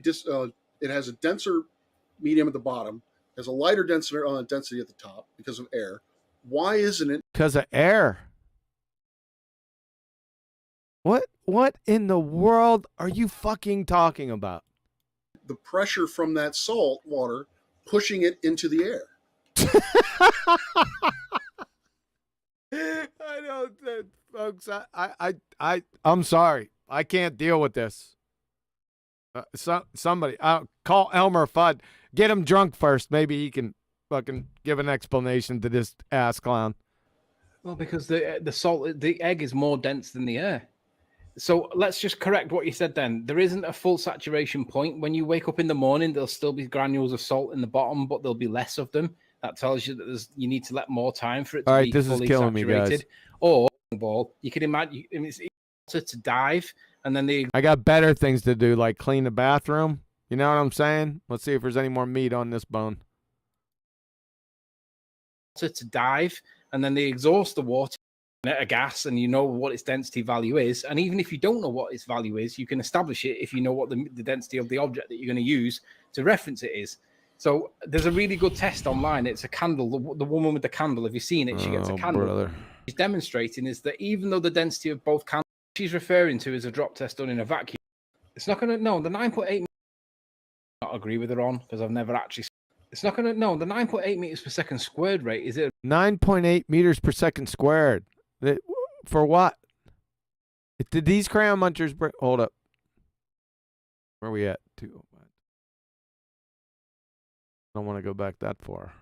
It has a denser medium at the bottom. Has a lighter density at the top because of air. Why isn't it? Because of air. What in the world are you fucking talking about? The pressure from that salt water pushing it into the air. I don't, folks. I'm sorry. I can't deal with this. Somebody, call Elmer Fudd. Get him drunk first. Maybe he can fucking give an explanation to this ass clown. Well, because the egg is more dense than the air. So let's just correct what you said then. There isn't a full saturation point. When you wake up in the morning, there'll still be granules of salt in the bottom, but there'll be less of them. That tells you that you need to let more time for it to be fully saturated. Or you can imagine it's easier to dive, and then I got better things to do, like clean the bathroom. You know what I'm saying? Let's see if there's any more meat on this bone. To dive, and then they exhaust the water. A gas, and you know what its density value is, and even if you don't know what its value is, you can establish it if you know what the density of the object that you're going to use to reference it is. So there's a really good test online. It's a candle. The woman with the candle, have you seen it? She gets a candle. Brother. She's demonstrating is that even though the density of both candles she's referring to is a drop test done in a vacuum, it's not going to know the 9.8. Not agree with her on because I've never actually. It's not going to know the 9.8 meters per second squared rate. Is it 9.8 meters per second squared? For what? Did these crayon munchers bring? Hold up. Where are we at? 205. I don't want to go back that far.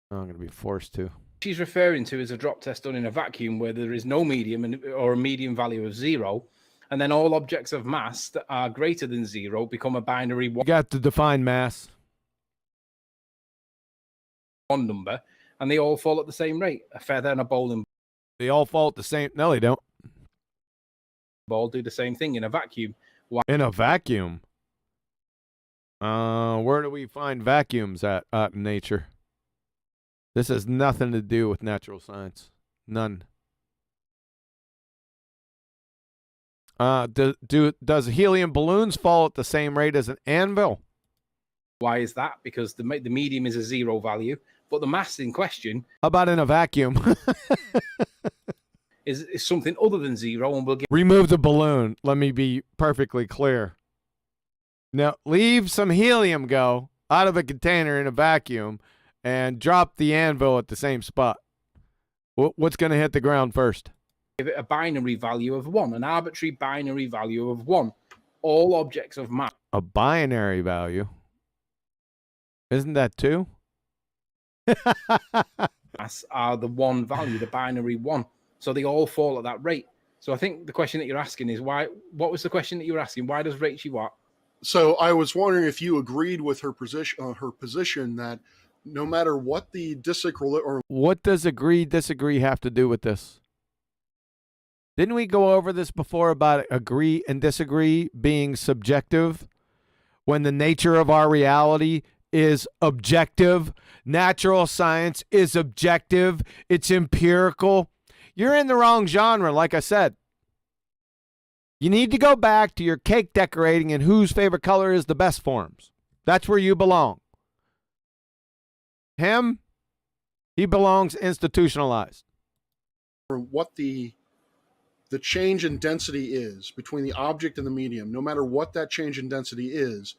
I'm going to be forced to. She's referring to is a drop test done in a vacuum where there is no medium or a medium value of 0. And then all objects of mass that are greater than 0 become a binary You got to define mass. One number. And they all fall at the same rate. A feather and a bowling They all fall at the same. No, they don't. ball do the same thing in a vacuum. In a vacuum? Where do we find vacuums at in nature? This has nothing to do with natural science. None. Does helium balloons fall at the same rate as an anvil? Why is that? Because the medium is a zero value, but the mass in question How about in a vacuum? is something other than zero, and we'll get. Remove the balloon. Let me be perfectly clear. Now, leave some helium go out of a container in a vacuum and drop the anvil at the same spot. What's going to hit the ground first? Give it a binary value of 1, an arbitrary binary value of 1. All objects of mass. A binary value? Isn't that 2? Mass are the 1 value, the binary 1. So they all fall at that rate. So I think the question that you're asking is why. What was the question that you were asking? Why does Rachel what? So I was wondering if you agreed with her position that no matter what the or what does agree disagree have to do with this? Didn't we go over this before about agree and disagree being subjective when the nature of our reality is objective? Natural science is objective. It's empirical. You're in the wrong genre, like I said. You need to go back to your cake decorating and whose favorite color is the best forms. That's where you belong. Him, he belongs institutionalized. what the change in density is between the object and the medium, no matter what that change in density is,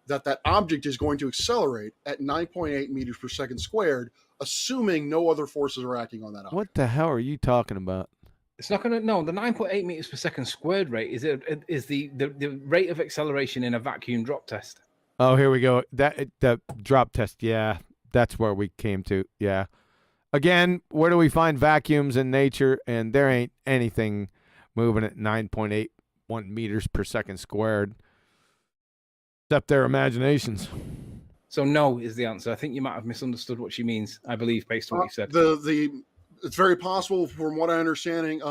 that object is going to accelerate at 9.8 meters per second squared, assuming no other forces are acting on that object. What the hell are you talking about? It's not going to. No, the 9.8 meters per second squared rate is the rate of acceleration in a vacuum drop test. Oh, here we go. The drop test. Yeah, that's where we came to. Yeah. Again, where do we find vacuums in nature? And there ain't anything moving at 9.81 meters per second squared, except their imaginations. So no is the answer. I think you might have misunderstood what she means. I believe based on what you said. It's very possible, from what I'm understanding.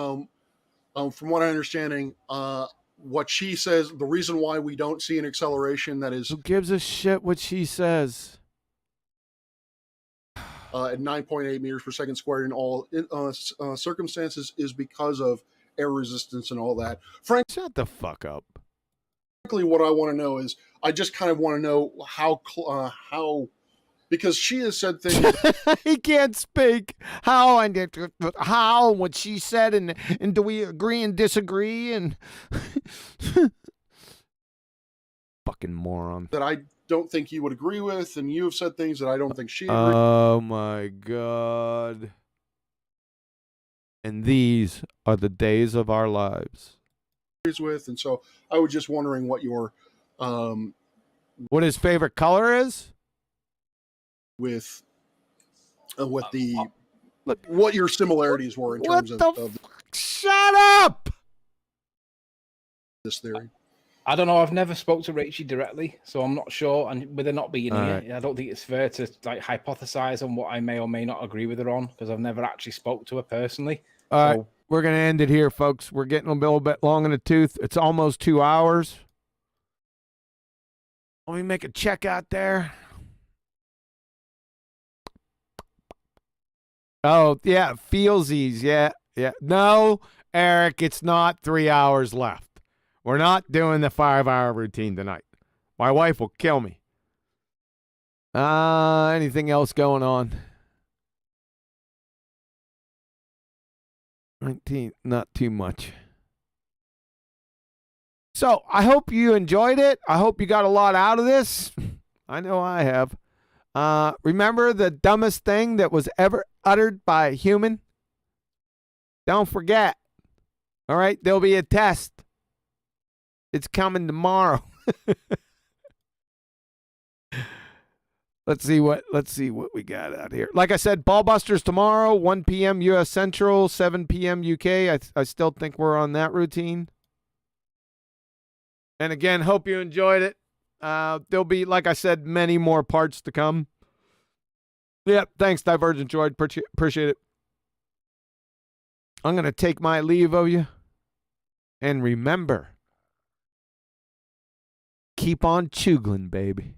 What she says, the reason why we don't see an acceleration that is who gives a shit what she says at 9.8 meters per second squared in all circumstances is because of air resistance and all that. Frankly, shut the fuck up. What I want to know is, I just kind of want to know how, because she has said things. He can't speak. How what she said, and do we agree and disagree? And fucking moron. That I don't think you would agree with, and you have said things that I don't think she agrees. Oh my God. And these are the days of our lives. With, and so I was just wondering what your what his favorite color is, with what your similarities were in terms of shut up this theory. I don't know. I've never spoke to Rachel directly, so I'm not sure. And with her not being here, I don't think it's fair to hypothesize on what I may or may not agree with her on, because I've never actually spoke to her personally. All right. We're going to end it here, folks. We're getting a little bit long in the tooth. It's almost 2 hours. Let me make a check out there. Oh, yeah. Feelsies. Yeah. No, Eric, it's not 3 hours left. We're not doing the 5-hour routine tonight. My wife will kill me. Anything else going on? 19, not too much. So I hope you enjoyed it. I hope you got a lot out of this. I know I have. Remember the dumbest thing that was ever uttered by a human? Don't forget. All right, there'll be a test. It's coming tomorrow. Let's see what we got out here. Like I said, BALLBUSTERS tomorrow, 1 p.m. U.S. Central, 7 p.m. UK. I still think we're on that routine. And again, hope you enjoyed it. There'll be, like I said, many more parts to come. Yep, thanks, Divergent Droid. Appreciate it. I'm going to take my leave of you. And remember, keep on chugling, baby.